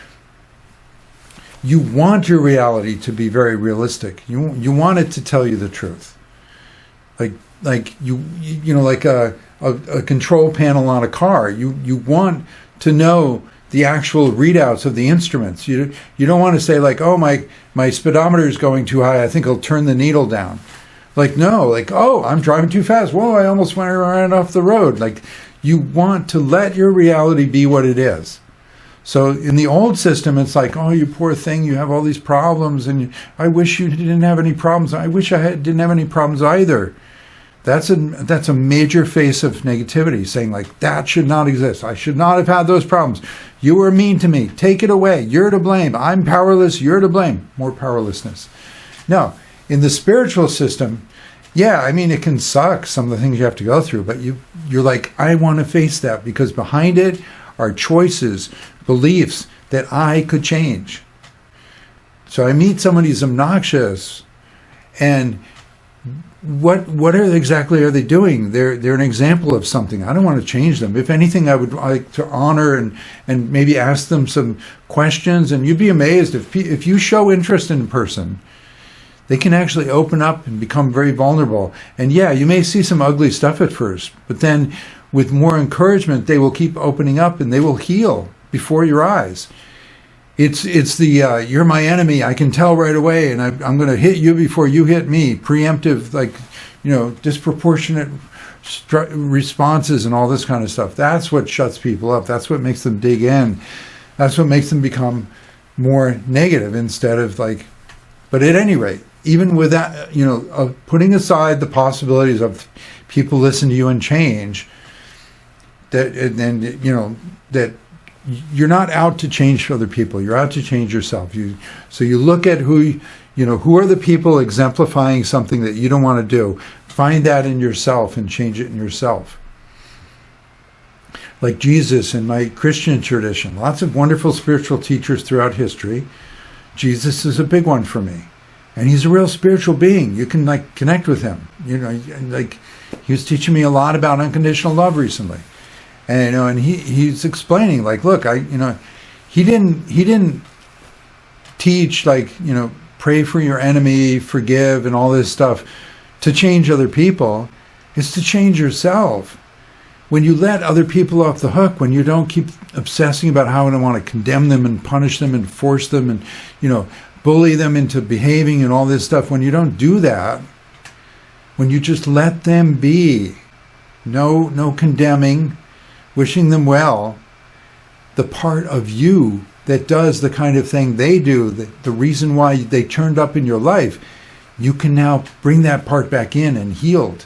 you want your reality to be very realistic. You want it to tell you the truth. Like you know, like a control panel on a car. You want to know the actual readouts of the instruments. You don't want to say, like, oh, my speedometer is going too high, I think I'll turn the needle down. Like, no, like, oh, I'm driving too fast. Whoa, I almost went right off the road. Like, you want to let your reality be what it is. So in the old system, it's like, oh, you poor thing, you have all these problems, and I wish you didn't have any problems. I wish I didn't have any problems either. That's a major face of negativity, saying, like, that should not exist. I should not have had those problems. You were mean to me. Take it away. You're to blame. I'm powerless. You're to blame. More powerlessness. No, in the spiritual system, yeah, I mean, it can suck, some of the things you have to go through, but you're like, I want to face that, because behind it are choices, beliefs that I could change. So I meet somebody who's obnoxious, and what exactly are they doing? They're an example of something. I don't want to change them. If anything, I would like to honor and maybe ask them some questions. And you'd be amazed if you show interest in a person, they can actually open up and become very vulnerable. And yeah, you may see some ugly stuff at first, but then with more encouragement, they will keep opening up and they will heal before your eyes. It's the you're my enemy, I can tell right away, and I'm going to hit you before you hit me. Preemptive, like, disproportionate responses and all this kind of stuff. That's what shuts people up. That's what makes them dig in. That's what makes them become more negative instead of like. But at any rate, even with that, putting aside the possibilities of people listen to you and change, that you're not out to change other people. You're out to change yourself. So you look at who are the people exemplifying something that you don't want to do. Find that in yourself and change it in yourself. Like Jesus in my Christian tradition, lots of wonderful spiritual teachers throughout history. Jesus is a big one for me. And he's a real spiritual being. You can connect with him. He was teaching me a lot about unconditional love recently. And he's explaining, like, look, he didn't teach, pray for your enemy, forgive, and all this stuff to change other people. It's to change yourself. When you let other people off the hook, when you don't keep obsessing about how I want to condemn them and punish them and force them and, bully them into behaving and all this stuff, when you don't do that, when you just let them be, no condemning, wishing them well, the part of you that does the kind of thing they do, the reason why they turned up in your life, you can now bring that part back in and healed.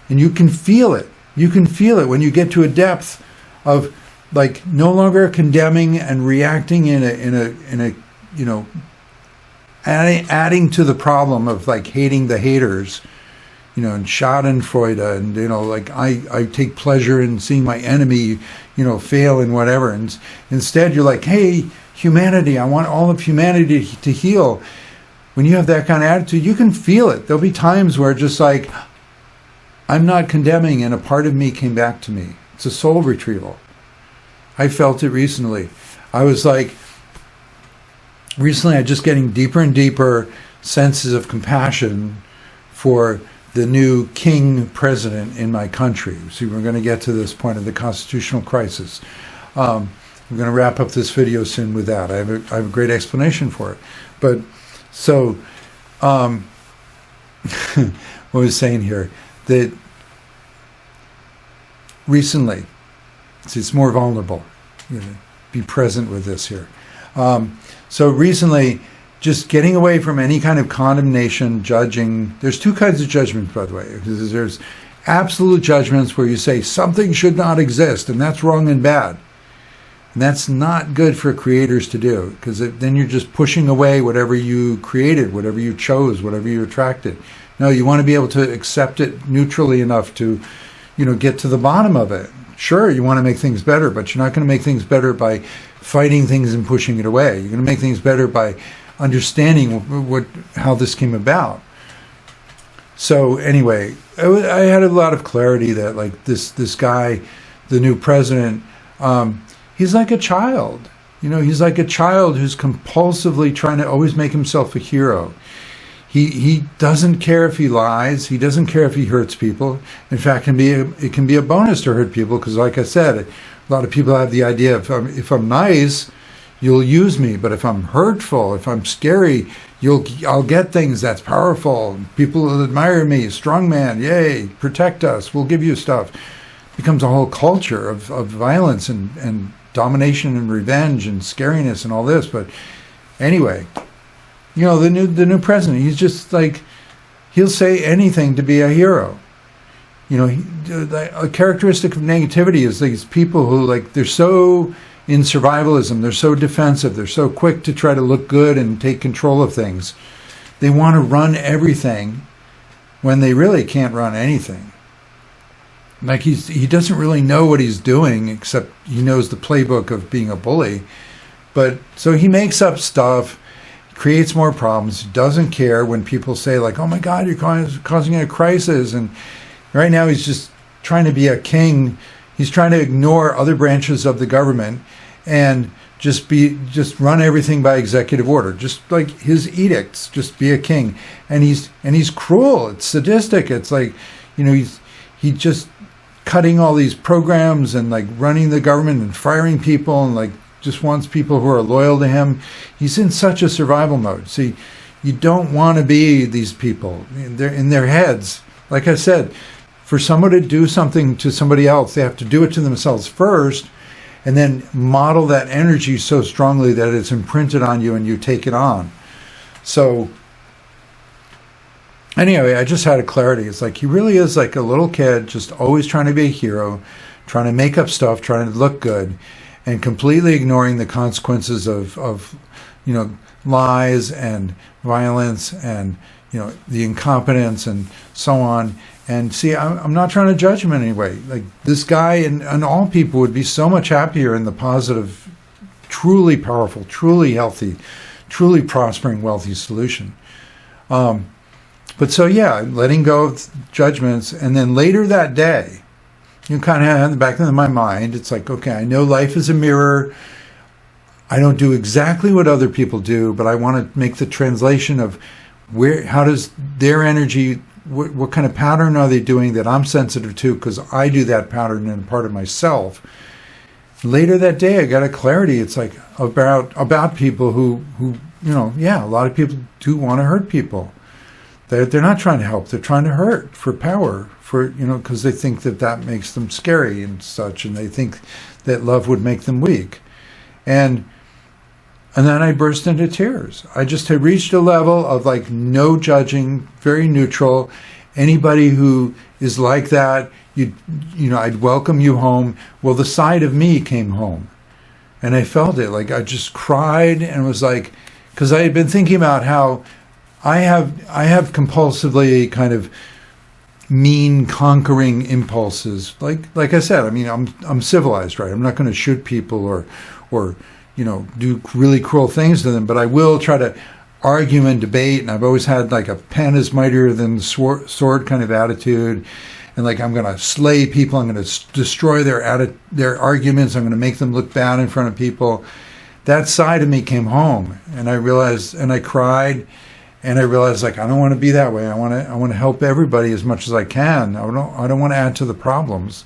And you can feel it. You can feel it when you get to a depth of no longer condemning and reacting in a adding to the problem of hating the haters, and Schadenfreude, and I take pleasure in seeing my enemy, fail in whatever. And instead, you're like, hey, humanity, I want all of humanity to heal. When you have that kind of attitude, you can feel it. There'll be times where just I'm not condemning, and a part of me came back to me. It's a soul retrieval. I felt it recently. I was recently I'm just getting deeper and deeper senses of compassion for the new king president in my country. See, we're going to get to this point of the constitutional crisis. We're going to wrap up this video soon with that. I have a great explanation for it. But so, what I was saying here, that recently, see, it's more vulnerable. You know, be present with this here. So recently, just getting away from any kind of condemnation, judging. There's two kinds of judgments, by the way. There's absolute judgments where you say something should not exist, and that's wrong and bad. And that's not good for creators to do, because then you're just pushing away whatever you created, whatever you chose, whatever you attracted. No, you want to be able to accept it neutrally enough to, get to the bottom of it. Sure, you want to make things better, but you're not going to make things better by fighting things and pushing it away. You're going to make things better by understanding how this came about. So anyway, I had a lot of clarity that like this guy, the new president, he's like a child. He's like a child who's compulsively trying to always make himself a hero. He doesn't care if he lies. He doesn't care if he hurts people. In fact, it can be a bonus to hurt people because, like I said, a lot of people have the idea if I'm nice, you'll use me. But if I'm hurtful, if I'm scary, I'll get things that's powerful. People will admire me. Strong man, yay! Protect us. We'll give you stuff. It becomes a whole culture of violence and domination and revenge and scariness and all this. But anyway. The new president, he's just like, he'll say anything to be a hero. A characteristic of negativity is these people who, like, they're so in survivalism, they're so defensive, they're so quick to try to look good and take control of things. They want to run everything when they really can't run anything. Like, he doesn't really know what he's doing, except he knows the playbook of being a bully. But, so he makes up stuff, creates more problems, doesn't care when people say like, oh my God, you're causing a crisis. And right now he's just trying to be a king. He's trying to ignore other branches of the government and just run everything by executive order, just like his edicts, just be a king. And he's cruel. It's sadistic. It's like, he's just cutting all these programs and like running the government and firing people and like just wants people who are loyal to him. He's in such a survival mode. See, you don't want to be these people. They're in their heads. Like I said, for someone to do something to somebody else, they have to do it to themselves first and then model that energy so strongly that it's imprinted on you and you take it on. So anyway, I just had a clarity. It's like he really is like a little kid, just always trying to be a hero, trying to make up stuff, trying to look good, and completely ignoring the consequences of lies and violence and, the incompetence and so on. And see, I'm not trying to judge him in any way. Like, this guy and all people would be so much happier in the positive, truly powerful, truly healthy, truly prospering, wealthy solution. But so, yeah, letting go of judgments. And then later that day, you kind of have in the back of my mind, it's like, okay, I know life is a mirror. I don't do exactly what other people do, but I want to make the translation of how does their energy, what kind of pattern are they doing that I'm sensitive to, because I do that pattern in a part of myself. Later that day, I got a clarity. It's like about people who a lot of people do want to hurt people. They're not trying to help. They're trying to hurt for power, because they think that makes them scary and such, and they think that love would make them weak. And then I burst into tears. I just had reached a level of like no judging, very neutral. Anybody who is like that, I'd welcome you home. Well, the side of me came home, and I felt it. Like I just cried and was like, because I had been thinking about how I have compulsively kind of mean, conquering impulses. Like I said, I mean, I'm civilized, right? I'm not going to shoot people or do really cruel things to them, but I will try to argue and debate. And I've always had like a pen is mightier than the sword kind of attitude. And like, I'm going to slay people. I'm going to destroy their arguments. I'm going to make them look bad in front of people. That side of me came home, and I realized, and I cried. And I realized, like, I don't want to be that way. I want to help everybody as much as I can. I don't want to add to the problems.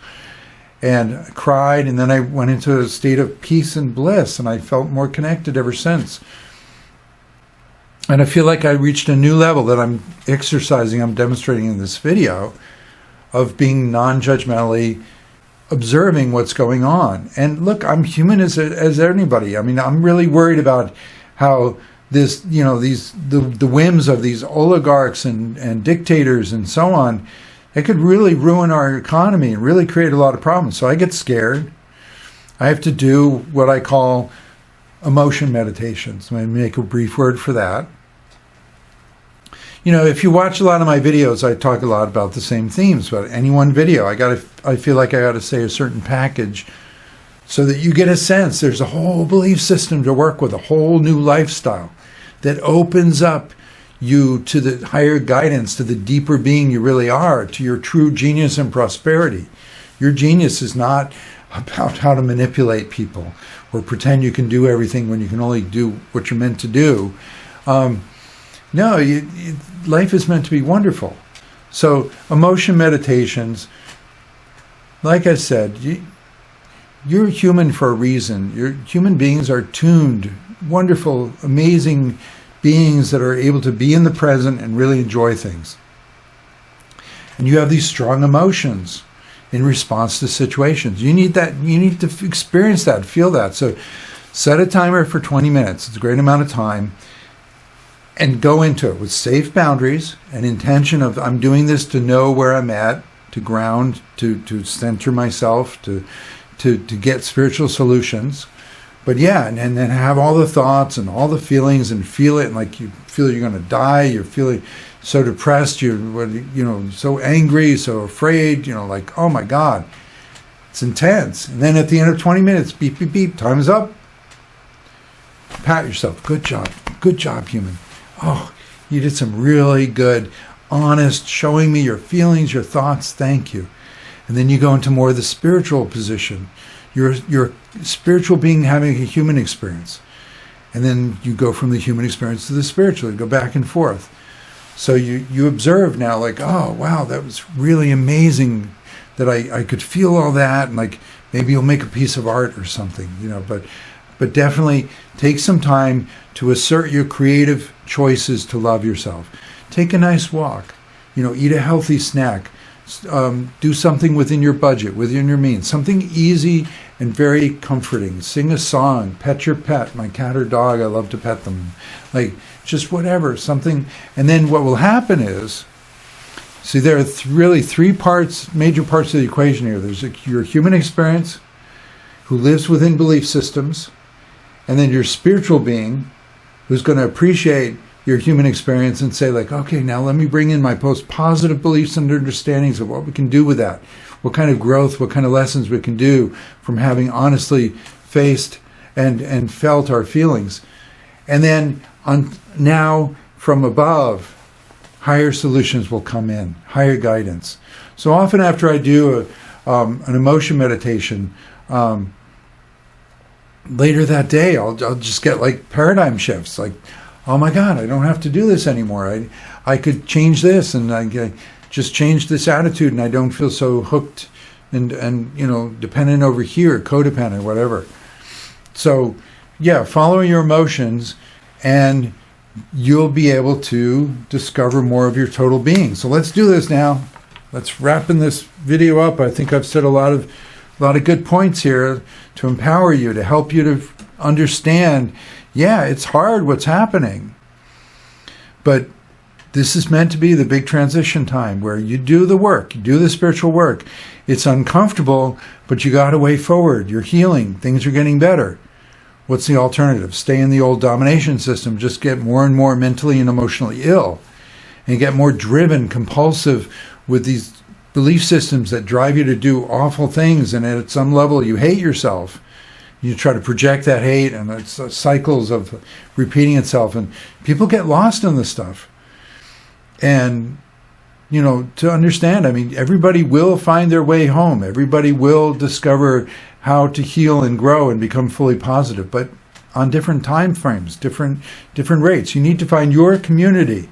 And I cried, and then I went into a state of peace and bliss, and I felt more connected ever since. And I feel like I reached a new level that I'm demonstrating in this video, of being non-judgmentally observing what's going on. And look, I'm human as anybody. I mean, I'm really worried about how this, the whims of these oligarchs and dictators and so on, it could really ruin our economy and really create a lot of problems. So I get scared. I have to do what I call emotion meditations. I'm going to make a brief word for that. If you watch a lot of my videos, I talk a lot about the same themes. But any one video, I feel like I got to say a certain package so that you get a sense. There's a whole belief system to work with, a whole new lifestyle that opens up you to the higher guidance, to the deeper being you really are, to your true genius and prosperity. Your genius is not about how to manipulate people or pretend you can do everything when you can only do what you're meant to do. No, life is meant to be wonderful. So emotion meditations, like I said, you're human for a reason. Human beings are tuned, wonderful, amazing beings that are able to be in the present and really enjoy things. And you have these strong emotions in response to situations. You need that. You need to experience that, feel that. So set a timer for 20 minutes. It's a great amount of time. And go into it with safe boundaries and intention of, I'm doing this to know where I'm at, to ground, to center myself, to get spiritual solutions. But yeah, and then have all the thoughts and all the feelings and feel it, and like you feel you're going to die, you're feeling so depressed, you're so angry, so afraid, like, oh my God, it's intense. And then at the end of 20 minutes, beep, beep, beep, time is up. Pat yourself. Good job, human. Oh, you did some really good, honest, showing me your feelings, your thoughts. Thank you. And then you go into more of the spiritual position. You're a spiritual being having a human experience. And then you go from the human experience to the spiritual. You go back and forth. So you observe now, like, oh, wow, that was really amazing that I could feel all that. And like, maybe you'll make a piece of art or something, but definitely take some time to assert your creative choices to love yourself. Take a nice walk, eat a healthy snack, do something within your budget, within your means, something easy and very comforting. Sing a song, pet your pet, my cat or dog, I love to pet them. Like, just whatever, something. And then what will happen is, see, there are really three major parts of the equation here. There's your human experience, who lives within belief systems, and then your spiritual being, who's going to appreciate your human experience and say, like, okay, now let me bring in my most positive beliefs and understandings of what we can do with that, what kind of growth, what kind of lessons we can do from having honestly faced and felt our feelings. And then now from above, higher solutions will come in, higher guidance. So often after I do an emotion meditation, later that day, I'll just get like paradigm shifts, like, oh my God, I don't have to do this anymore. I could change this, and I just change this attitude, and I don't feel so hooked and dependent over here, codependent, whatever. So yeah, follow your emotions, and you'll be able to discover more of your total being. So let's do this now. Let's wrapping this video up. I think I've said a lot of good points here to empower you, to help you to understand, yeah, it's hard what's happening, but this is meant to be the big transition time where you do the work, you do the spiritual work. It's uncomfortable, but you got a way forward. You're healing. Things are getting better. What's the alternative? Stay in the old domination system, just get more and more mentally and emotionally ill, and get more driven, compulsive with these belief systems that drive you to do awful things, and at some level you hate yourself. You try to project that hate, and it's cycles of repeating itself, and people get lost in this stuff. And to understand, I mean, everybody will find their way home. Everybody will discover how to heal and grow and become fully positive, but on different time frames, different rates. You need to find your community.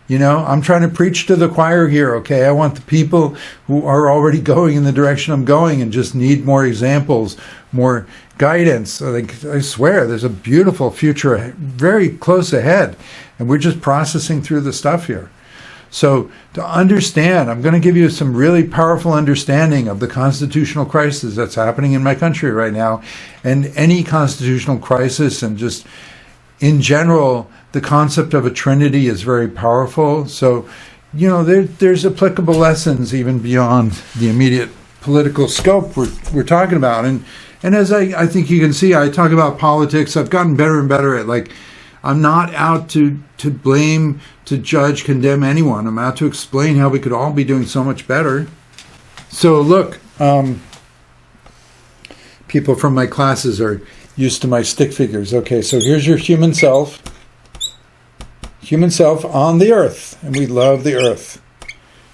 I'm trying to preach to the choir here, okay? I want the people who are already going in the direction I'm going and just need more examples, more guidance. I swear, there's a beautiful future very close ahead, and we're just processing through the stuff here. So to understand, I'm going to give you some really powerful understanding of the constitutional crisis that's happening in my country right now, and any constitutional crisis, and just in general, the concept of a trinity is very powerful. So, there's applicable lessons even beyond the immediate political scope we're talking about. And as I think you can see, I talk about politics. I've gotten better and better at, I'm not out to blame, to judge, condemn anyone. I'm out to explain how we could all be doing so much better. So look, people from my classes are used to my stick figures. Okay, so here's your human self. Human self on the earth. And we love the earth.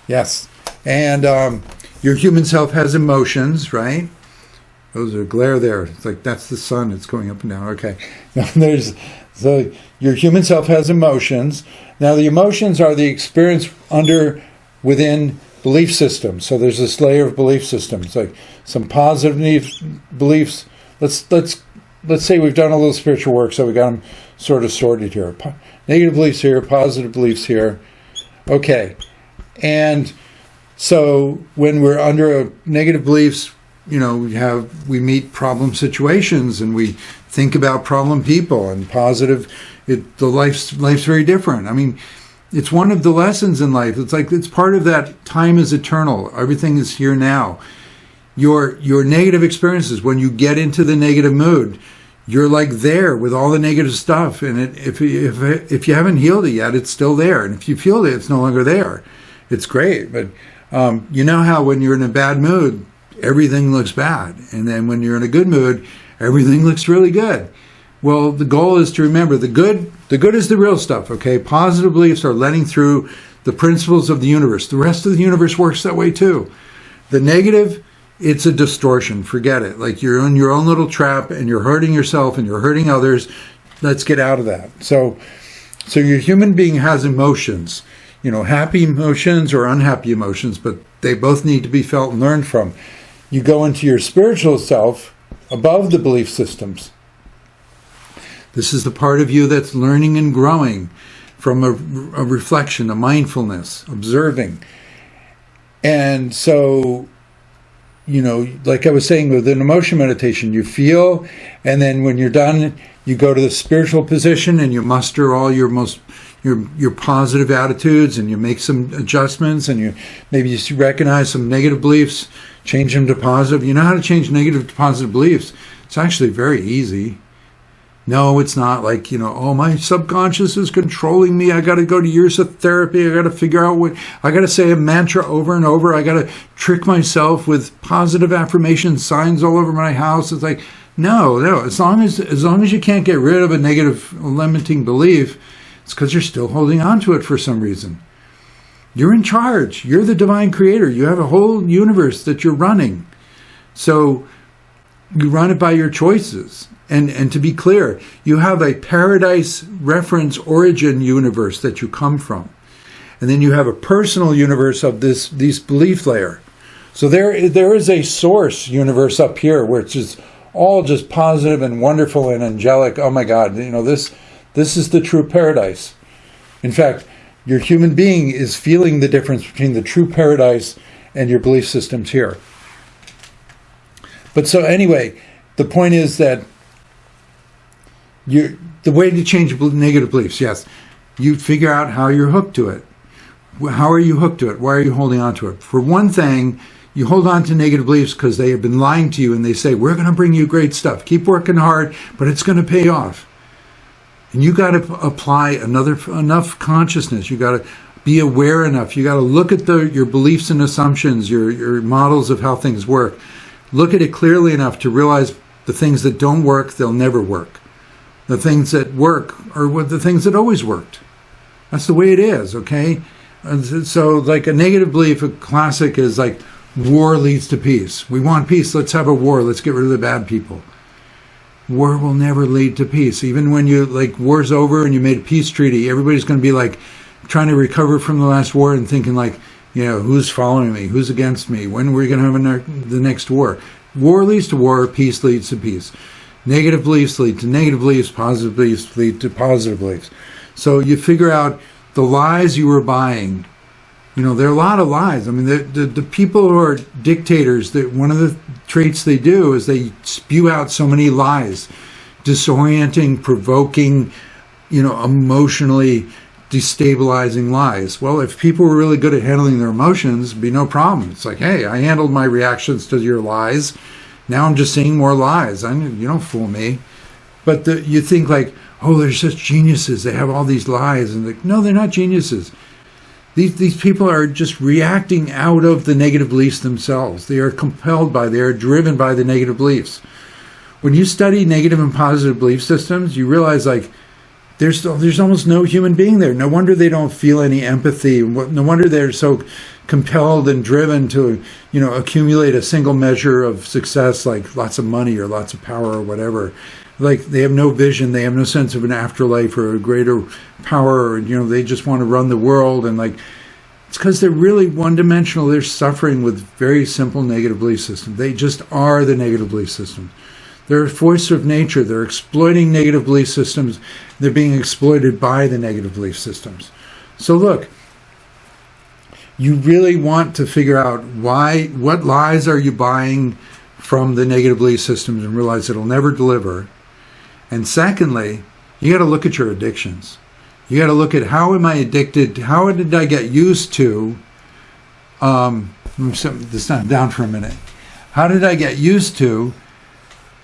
Yes. And your human self has emotions, right? Those are glare there. It's like, that's the sun. It's going up and down. Okay. So your human self has emotions. Now the emotions are the experience within belief systems. So there's this layer of belief systems, like some positive beliefs. Let's say we've done a little spiritual work, so we got them sort of sorted here. Negative beliefs here, positive beliefs here. Okay. And so when we're under negative beliefs, we meet problem situations and we think about problem people, and positive, life's very different. I mean, it's one of the lessons in life. It's part of that time is eternal. Everything is here now. Your negative experiences, when you get into the negative mood, you're there with all the negative stuff, and if you haven't healed it yet, it's still there. And if you feel it, it's no longer there. It's great, but you know how when you're in a bad mood, everything looks bad, and then when you're in a good mood, everything looks really good. Well, the goal is to remember the good is the real stuff. Okay, positive beliefs are letting through the principles of the universe. The rest of the universe works that way too. The negative, it's a distortion. Forget it. Like you're in your own little trap and you're hurting yourself and you're hurting others. Let's get out of that. So your human being has emotions, happy emotions or unhappy emotions, but they both need to be felt and learned from. You go into your spiritual self above the belief systems. This is the part of you that's learning and growing from a reflection, a mindfulness, observing. And so, like I was saying with an emotion meditation, you feel, and then when you're done, you go to the spiritual position and you muster all your positive attitudes, and you make some adjustments, and you recognize some negative beliefs, change them to positive. You know how to change negative to positive beliefs. It's actually very easy. No, it's not like, my subconscious is controlling me. I got to go to years of therapy. I got to figure out I got to say a mantra over and over. I got to trick myself with positive affirmation signs all over my house. It's like, no. As long as you can't get rid of a negative limiting belief, it's because you're still holding on to it for some reason. You're in charge. You're the divine creator. You have a whole universe that you're running. So you run it by your choices. And to be clear, you have a paradise reference origin universe that you come from. And then you have a personal universe of this belief layer. So there is a source universe up here where it's just all just positive and wonderful and angelic. Oh my God, this is the true paradise. In fact, your human being is feeling the difference between the true paradise and your belief systems here. But so anyway, the point is that the way to change negative beliefs, yes, you figure out how you're hooked to it. How are you hooked to it? Why are you holding on to it? For one thing, you hold on to negative beliefs because they have been lying to you, and they say, we're going to bring you great stuff. Keep working hard, but it's going to pay off. And you got to apply enough consciousness. You got to be aware enough. You got to look at your beliefs and assumptions, your models of how things work. Look at it clearly enough to realize the things that don't work, they'll never work. The things that work are the things that always worked. That's the way it is, okay? And so like a negative belief, a classic is like, war leads to peace. We want peace, let's have a war, let's get rid of the bad people. War will never lead to peace. Even when war's over and you made a peace treaty, everybody's going to be trying to recover from the last war and thinking who's following me, who's against me, when are we going to have the next war? War leads to war, peace leads to peace. Negative beliefs lead to negative beliefs, positive beliefs lead to positive beliefs. So you figure out the lies you were buying There are a lot of lies. I mean, the people who are dictators, that one of the traits they do is they spew out so many lies, disorienting, provoking, emotionally destabilizing lies. Well, if people were really good at handling their emotions, it'd be no problem. It's like, hey, I handled my reactions to your lies. Now I'm just seeing more lies. You don't fool me. But you think like, oh, they're such geniuses. They have all these lies. And no, they're not geniuses. These people are just reacting out of the negative beliefs themselves. They are compelled by, they are driven by the negative beliefs. When you study negative and positive belief systems, you realize like there's almost no human being there. No wonder they don't feel any empathy. No wonder they're so compelled and driven to, accumulate a single measure of success, like lots of money or lots of power or whatever. Like they have no vision, they have no sense of an afterlife or a greater power, they just want to run the world, and like it's because they're really one-dimensional. They're suffering with very simple negative belief systems. They just are the negative belief systems. They're a force of nature. They're exploiting negative belief systems. They're being exploited by the negative belief systems. So look, you really want to figure out what lies are you buying from the negative belief systems and realize it'll never deliver. And secondly, you got to look at your addictions. You got to look at how am I addicted? How did I get used to? This time down for a minute. How did I get used to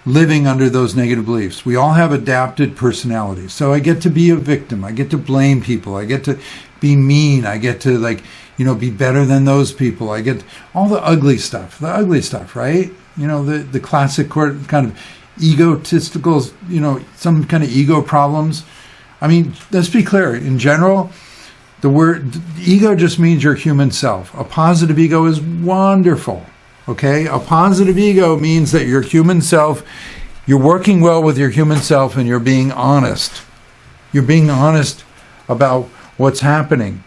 living under those negative beliefs? We all have adapted personalities. So I get to be a victim. I get to blame people. I get to be mean. I get to be better than those people. I get all the ugly stuff. Right? The classic kind of egotistical, some kind of ego problems. I mean, let's be clear. In general, the word ego just means your human self. A positive ego is wonderful. Okay? A positive ego means that your human self, you're working well with your human self and you're being honest. You're being honest about what's happening.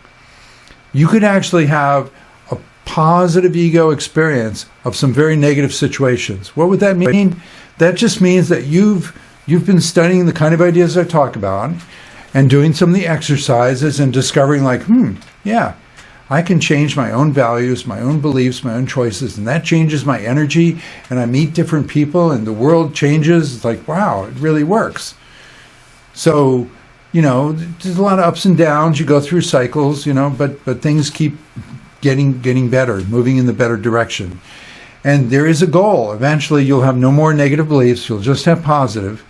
You could actually have a positive ego experience of some very negative situations. What would that mean? That just means that you've been studying the kind of ideas I talk about and doing some of the exercises and discovering like, yeah, I can change my own values, my own beliefs, my own choices, and that changes my energy, and I meet different people and the world changes. It's like, wow, it really works. So, there's a lot of ups and downs. You go through cycles, but things keep getting better, moving in the better direction. And there is a goal. Eventually, you'll have no more negative beliefs. You'll just have positive.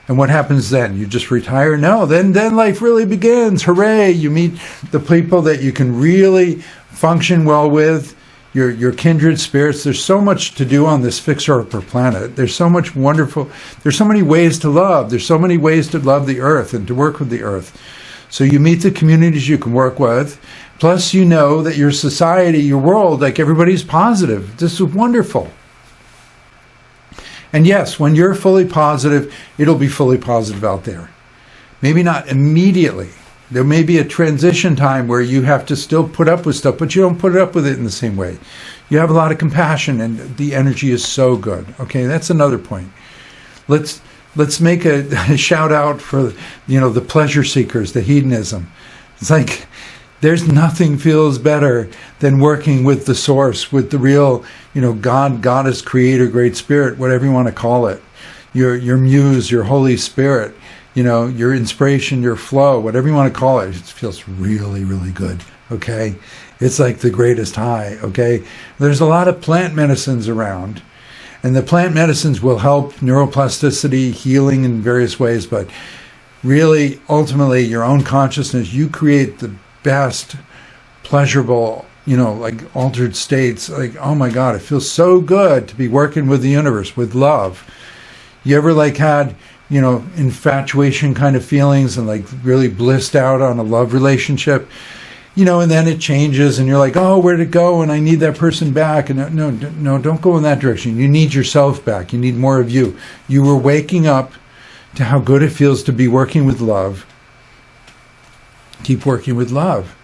And what happens then? You just retire? No, then life really begins. Hooray! You meet the people that you can really function well with, your kindred spirits. There's so much to do on this fixer-upper planet. There's so much wonderful. There's so many ways to love. There's so many ways to love the earth and to work with the earth. So you meet the communities you can work with. Plus, you know that your society, your world, like everybody's positive. This is wonderful. And yes, when you're fully positive, it'll be fully positive out there. Maybe not immediately. There may be a transition time where you have to still put up with stuff, but you don't put up with it in the same way. You have a lot of compassion, and the energy is so good. Okay, that's another point. Let's make a shout out for the pleasure seekers, the hedonism. It's like there's nothing feels better than working with the source, with the real, God, goddess, creator, great spirit, whatever you want to call it. Your muse, your Holy Spirit, your inspiration, your flow, whatever you want to call it. It feels really, really good. Okay, it's like the greatest high. Okay, there's a lot of plant medicines around, and the plant medicines will help neuroplasticity, healing in various ways. But really, ultimately, your own consciousness, you create the best pleasurable, like altered states. Like, oh my God, it feels so good to be working with the universe, with love. You ever had, infatuation kind of feelings and really blissed out on a love relationship, and then it changes and you're like, oh, where'd it go? And I need that person back. And no, don't go in that direction. You need yourself back. You need more of you. You were waking up to how good it feels to be working with love. Keep working with love.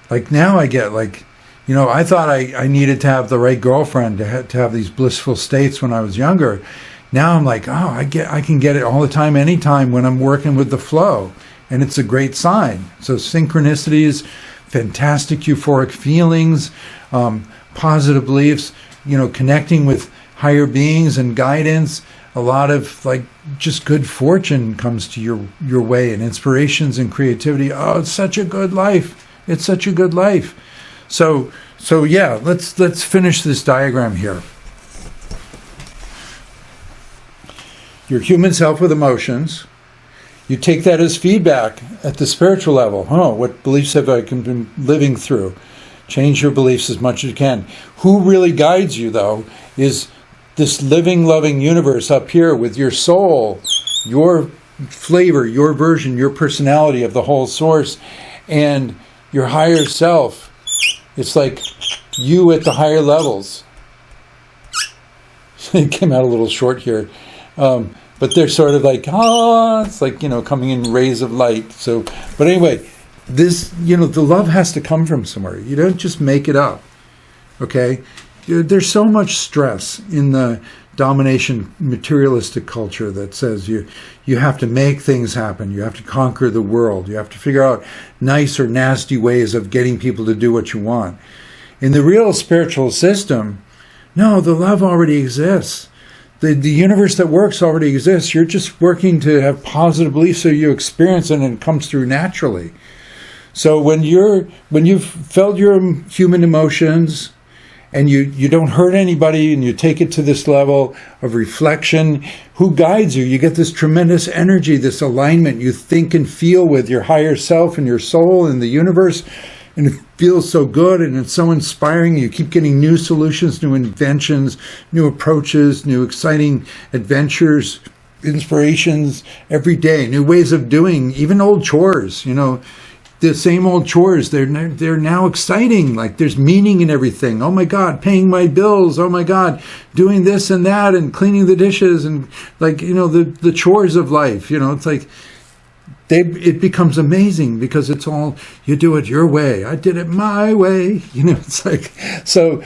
Like now I get I thought I needed to have the right girlfriend to have these blissful states when I was younger. Now I'm like, oh, I can get it all the time, anytime when I'm working with the flow. And it's a great sign. So synchronicities, fantastic euphoric feelings, positive beliefs, connecting with higher beings and guidance. A lot of just good fortune comes to your way, and inspirations and creativity. Oh, it's such a good life. It's such a good life. So yeah, let's finish this diagram here. Your human self with emotions. You take that as feedback at the spiritual level. What beliefs have I been living through? Change your beliefs as much as you can. Who really guides you, though, is this living, loving universe up here with your soul, your flavor, your version, your personality of the whole source, and your higher self. It's like you at the higher levels. It came out a little short here. But they're sort of like, it's like, coming in rays of light. So, but anyway, this, the love has to come from somewhere. You don't just make it up. Okay? There's so much stress in the domination materialistic culture that says you have to make things happen. You have to conquer the world. You have to figure out nice or nasty ways of getting people to do what you want. In the real spiritual system, no, the love already exists. The universe that works already exists. You're just working to have positive beliefs so you experience it and it comes through naturally. So when you've felt your human emotions and you don't hurt anybody and you take it to this level of reflection, who guides you? You get this tremendous energy, this alignment. You think and feel with your higher self and your soul and the universe. And it feels so good and it's so inspiring. You keep getting new solutions, new inventions, new approaches, new exciting adventures, inspirations every day, new ways of doing, even old chores, the same old chores. They're now exciting. Like there's meaning in everything. Oh my God, paying my bills. Oh my God, doing this and that and cleaning the dishes and the chores of life. It's like, it becomes amazing because it's all, you do it your way. I did it my way. It's like, so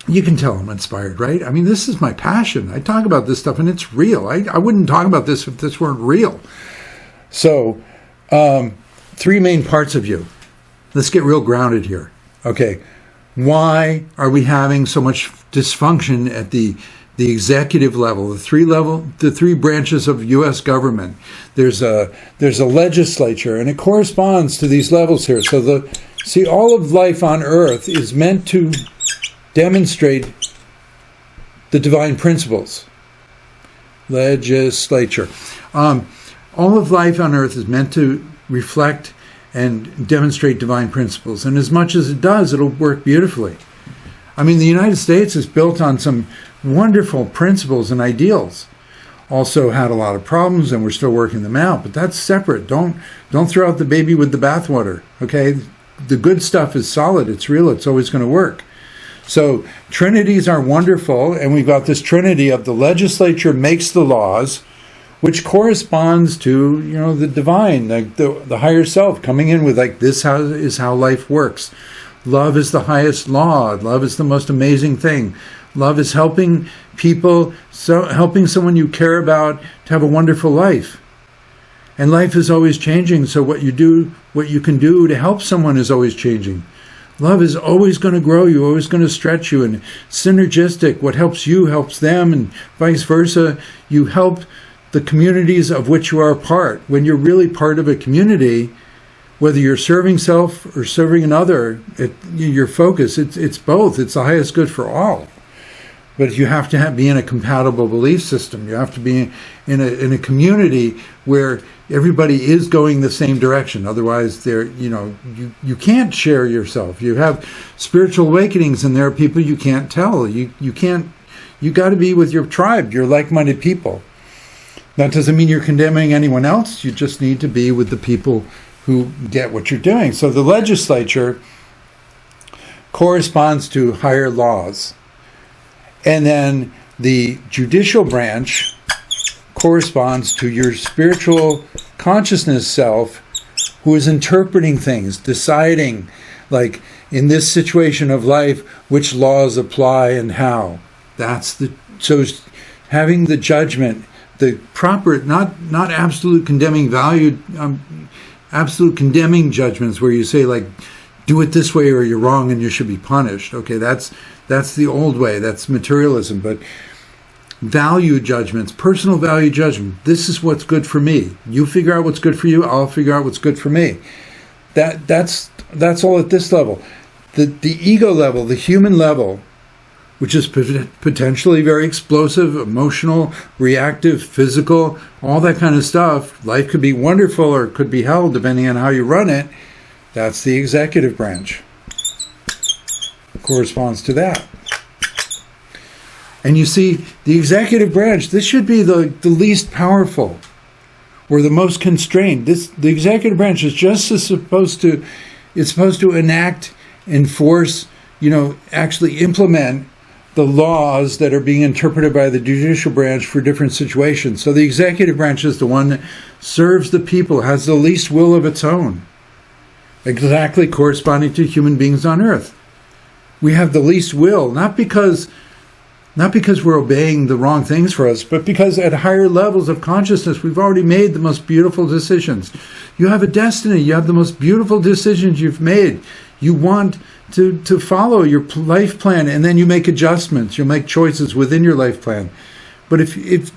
you can tell I'm inspired, right? I mean, this is my passion. I talk about this stuff and it's real. I wouldn't talk about this if this weren't real. So three main parts of you. Let's get real grounded here. Okay. Why are we having so much dysfunction at the executive level, the three branches of U.S. government? There's a legislature, and it corresponds to these levels here. So all of life on Earth is meant to demonstrate the divine principles. Legislature. All of life on Earth is meant to reflect and demonstrate divine principles, and as much as it does, it'll work beautifully. I mean, the United States is built on some wonderful principles and ideals. Also had a lot of problems, and we're still working them out, but that's separate. Don't throw out the baby with the bathwater, okay? The good stuff is solid, it's real, it's always going to work. So trinities are wonderful, and we've got this trinity of the legislature makes the laws, which corresponds to, the divine, the higher self coming in with this is how life works. Love is the highest law. Love is the most amazing thing. Love is helping people, helping someone you care about to have a wonderful life. And life is always changing, so what you can do to help someone is always changing. Love is always going to grow you, always going to stretch you, and synergistic. What helps you helps them, and vice versa. You help the communities of which you are a part. When you're really part of a community, whether you're serving self or serving another, your focus, it's both. It's the highest good for all. But you have to be in a compatible belief system. You have to be in a community where everybody is going the same direction. Otherwise, you can't share yourself. You have spiritual awakenings, and there are people you can't tell. You got to be with your tribe, your like-minded people. That doesn't mean you're condemning anyone else. You just need to be with the people who get what you're doing. So the legislature corresponds to higher laws. And then the judicial branch corresponds to your spiritual consciousness self, who is interpreting things, deciding, like in this situation of life, which laws apply and how. So having the judgment, the proper, not absolute condemning value, absolute condemning judgments where you say, like, do it this way or you're wrong and you should be punished. Okay, that's the old way. That's materialism. But value judgments, personal value judgment. This is what's good for me. You figure out what's good for you. I'll figure out what's good for me. That's all at this level. The ego level, the human level, which is potentially very explosive, emotional, reactive, physical, all that kind of stuff. Life could be wonderful or it could be hell depending on how you run it. That's the executive branch. It corresponds to that. And you see, the executive branch, this should be the least powerful or the most constrained. The executive branch is just supposed to enact, enforce, actually implement the laws that are being interpreted by the judicial branch for different situations. So the executive branch is the one that serves the people, has the least will of its own, exactly corresponding to human beings on earth. We have the least will, not because we're obeying the wrong things for us, but because at higher levels of consciousness, we've already made the most beautiful decisions. You have a destiny. You have the most beautiful decisions you've made. You want to follow your life plan, and then you make adjustments. You'll make choices within your life plan. But if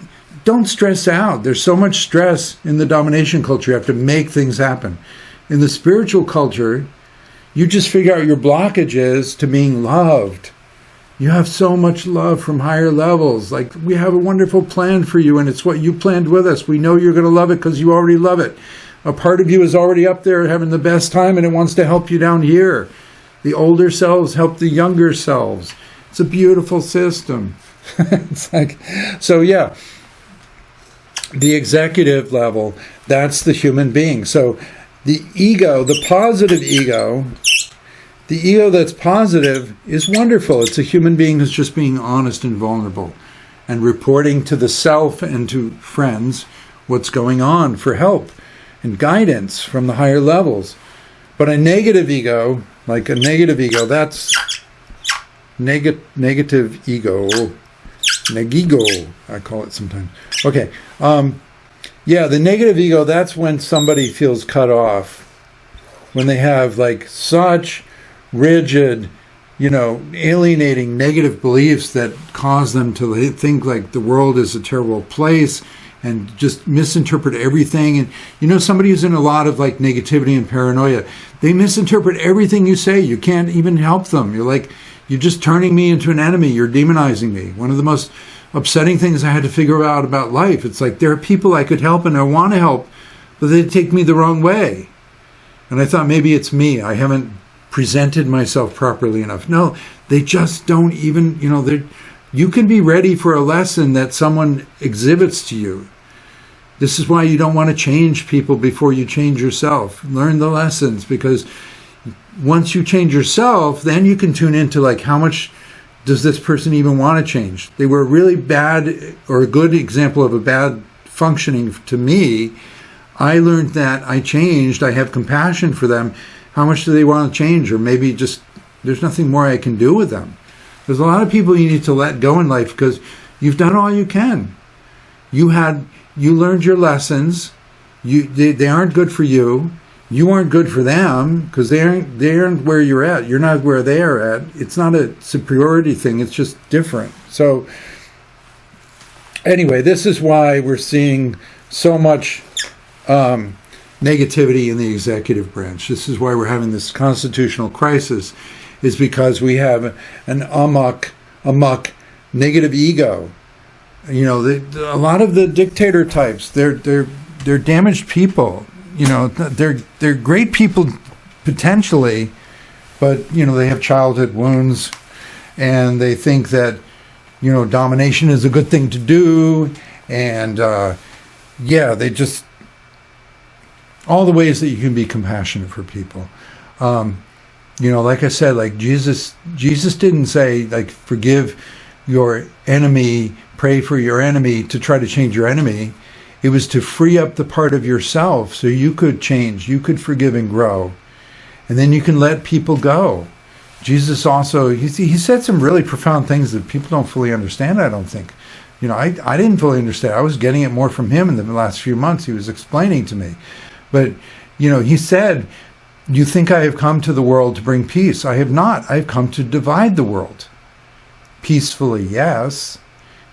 don't stress out. There's so much stress in the domination culture. You have to make things happen. In the spiritual culture, you just figure out your blockages to being loved. You have so much love from higher levels. Like, we have a wonderful plan for you, and it's what you planned with us. We know you're going to love it because you already love it. A part of you is already up there having the best time, and it wants to help you down here. The older selves help the younger selves. It's a beautiful system. It's like, so yeah, the executive level, that's the human being. So the ego, the positive ego, the ego that's positive is wonderful. It's a human being who's just being honest and vulnerable and reporting to the self and to friends what's going on for help and guidance from the higher levels. But a negative ego, like a negative ego, that's negative ego, negigo, I call it sometimes. Okay, yeah, the negative ego, that's when somebody feels cut off, when they have like such rigid, alienating negative beliefs that cause them to think like the world is a terrible place and just misinterpret everything. And somebody who's in a lot of like negativity and paranoia, they misinterpret everything you say. You can't even help them. You're like, you're just turning me into an enemy. You're demonizing me. One of the most upsetting things I had to figure out about life, it's like there are people I could help and I want to help, but they take me the wrong way. And I thought maybe it's me. I haven't presented myself properly enough. No, they just don't even, you can be ready for a lesson that someone exhibits to you. This is why you don't want to change people before you change yourself. Learn the lessons, because once you change yourself, then you can tune into like, how much does this person even want to change? They were a really bad or a good example of a bad functioning to me. I learned that I changed. I have compassion for them. How much do they want to change? Or maybe just there's nothing more I can do with them. There's a lot of people you need to let go in life because you've done all you can. You learned your lessons. They aren't good for you. You aren't good for them because they aren't where you're at. You're not where they are at. It's not a superiority thing. It's just different. So anyway, this is why we're seeing so much negativity in the executive branch. This is why we're having this constitutional crisis, is because we have an amok negative ego. A lot of the dictator types, they're damaged people. They're great people potentially, but they have childhood wounds, and they think that domination is a good thing to do, and they just all the ways that you can be compassionate for people. Like I said, like Jesus didn't say like forgive your enemy, pray for your enemy to try to change your enemy. It was to free up the part of yourself so you could change, you could forgive and grow. And then you can let people go. Jesus also, he said some really profound things that people don't fully understand, I don't think. I didn't fully understand. I was getting it more from him in the last few months. He was explaining to me. But, He said, you think I have come to the world to bring peace. I have not. I have come to divide the world. Peacefully, yes.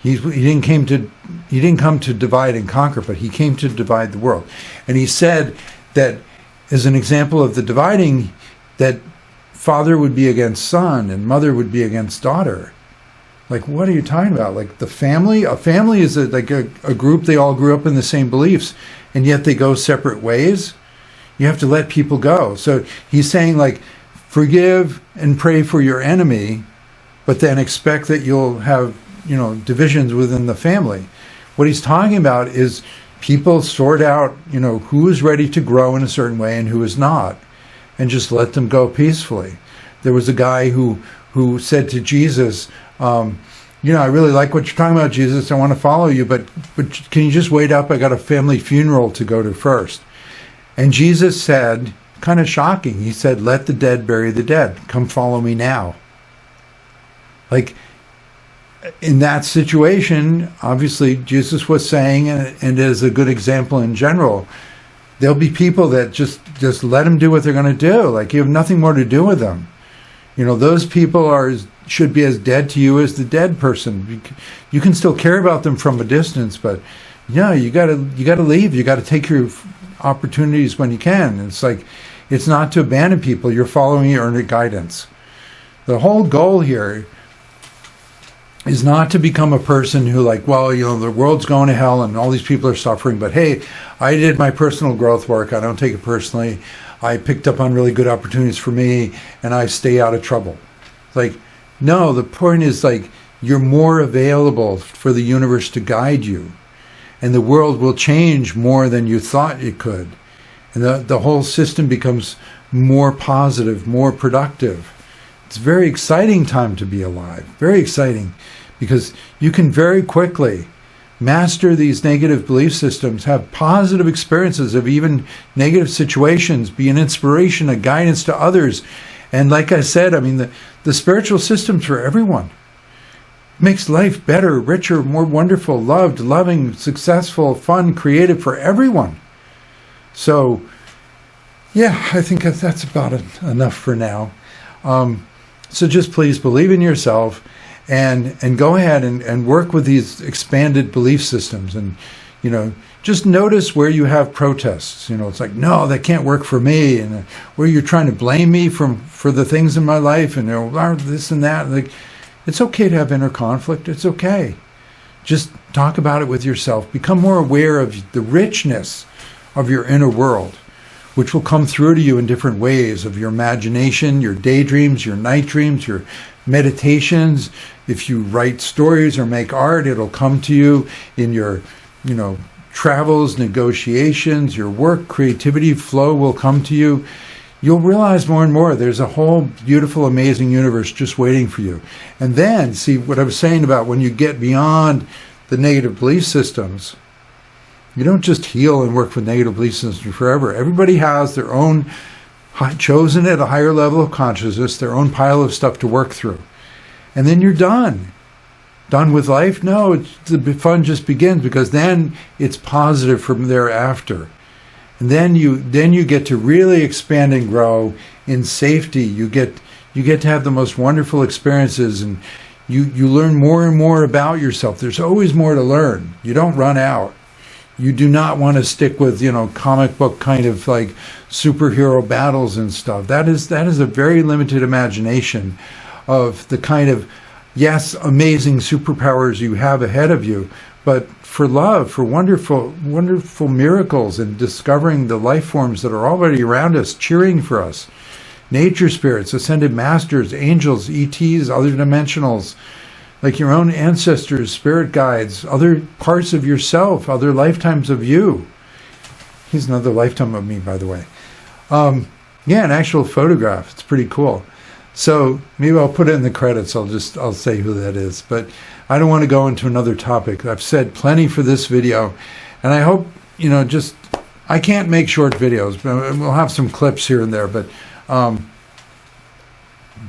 He didn't come to divide and conquer, but he came to divide the world. And he said that as an example of the dividing, that father would be against son and mother would be against daughter. Like, what are you talking about? Like the family? A family is like a group, they all grew up in the same beliefs, and yet they go separate ways. You have to let people go. So he's saying, like, forgive and pray for your enemy, but then expect that you'll have, divisions within the family. What he's talking about is people sort out, who is ready to grow in a certain way and who is not, and just let them go peacefully. There was a guy who said to Jesus, I really like what you're talking about, Jesus. I want to follow you, but can you just wait up? I got a family funeral to go to first. And Jesus said, kind of shocking, he said, let the dead bury the dead. Come follow me now. Like, in that situation, obviously, Jesus was saying, and as a good example in general, there'll be people that just let them do what they're going to do. Like, you have nothing more to do with them. Those people should be as dead to you as the dead person. You can still care about them from a distance, but you got to leave. You got to take your opportunities when you can. It's like, it's not to abandon people. You're following your own guidance. The whole goal here is not to become a person who, like, the world's going to hell and all these people are suffering, but hey, I did my personal growth work. I don't take it personally. I picked up on really good opportunities for me, and I stay out of trouble. Like, no, the point is, like, you're more available for the universe to guide you, and the world will change more than you thought it could. And the whole system becomes more positive, more productive. It's a very exciting time to be alive, very exciting, because you can very quickly master these negative belief systems, have positive experiences of even negative situations, be an inspiration, a guidance to others. And like I said, the spiritual system's for everyone. Makes life better, richer, more wonderful, loved, loving, successful, fun, creative for everyone. So, yeah, I think that's about enough for now. So just please believe in yourself and go ahead and work with these expanded belief systems. And, just notice where you have protests. It's like, no, that can't work for me. And where you're trying to blame me for the things in my life and this and that. Like, it's okay to have inner conflict. It's okay. Just talk about it with yourself. Become more aware of the richness of your inner world, which will come through to you in different ways, of your imagination, your daydreams, your night dreams, your meditations. If you write stories or make art, it'll come to you in your, travels, negotiations, your work, creativity, flow will come to you. You'll realize more and more there's a whole beautiful, amazing universe just waiting for you. And then, see what I was saying about when you get beyond the negative belief systems, you don't just heal and work with negative belief systems forever. Everybody has their own, chosen at a higher level of consciousness, their own pile of stuff to work through. And then you're done. Done with life? No, the fun just begins, because then it's positive from thereafter. And then you get to really expand and grow in safety. You get to have the most wonderful experiences, and you learn more and more about yourself. There's always more to learn. You don't run out. You do not want to stick with, comic book kind of like superhero battles and stuff. That is a very limited imagination of the kind of, yes, amazing superpowers you have ahead of you, but for love, for wonderful, wonderful miracles and discovering the life forms that are already around us, cheering for us. Nature spirits, ascended masters, angels, ETs, other dimensionals, like your own ancestors, spirit guides, other parts of yourself, other lifetimes of you. Here's another lifetime of me, by the way. An actual photograph. It's pretty cool. So maybe I'll put it in the credits. I'll say who that is. But I don't want to go into another topic. I've said plenty for this video. And I hope, I can't make short videos, but we'll have some clips here and there. But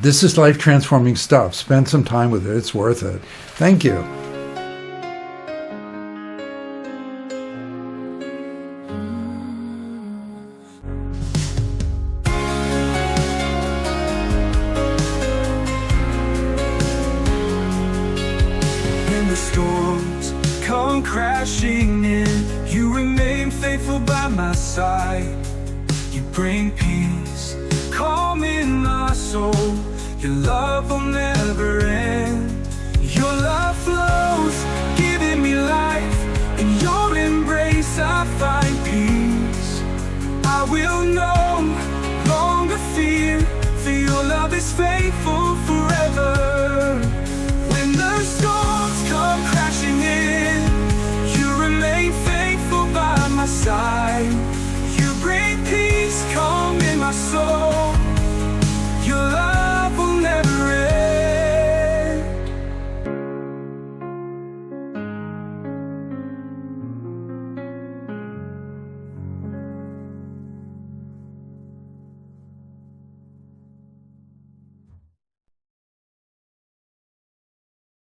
this is life-transforming stuff. Spend some time with it. It's worth it. Thank you. the storms come crashing in, you remain faithful by my side. You bring peace, calm in my soul. Your love will never end.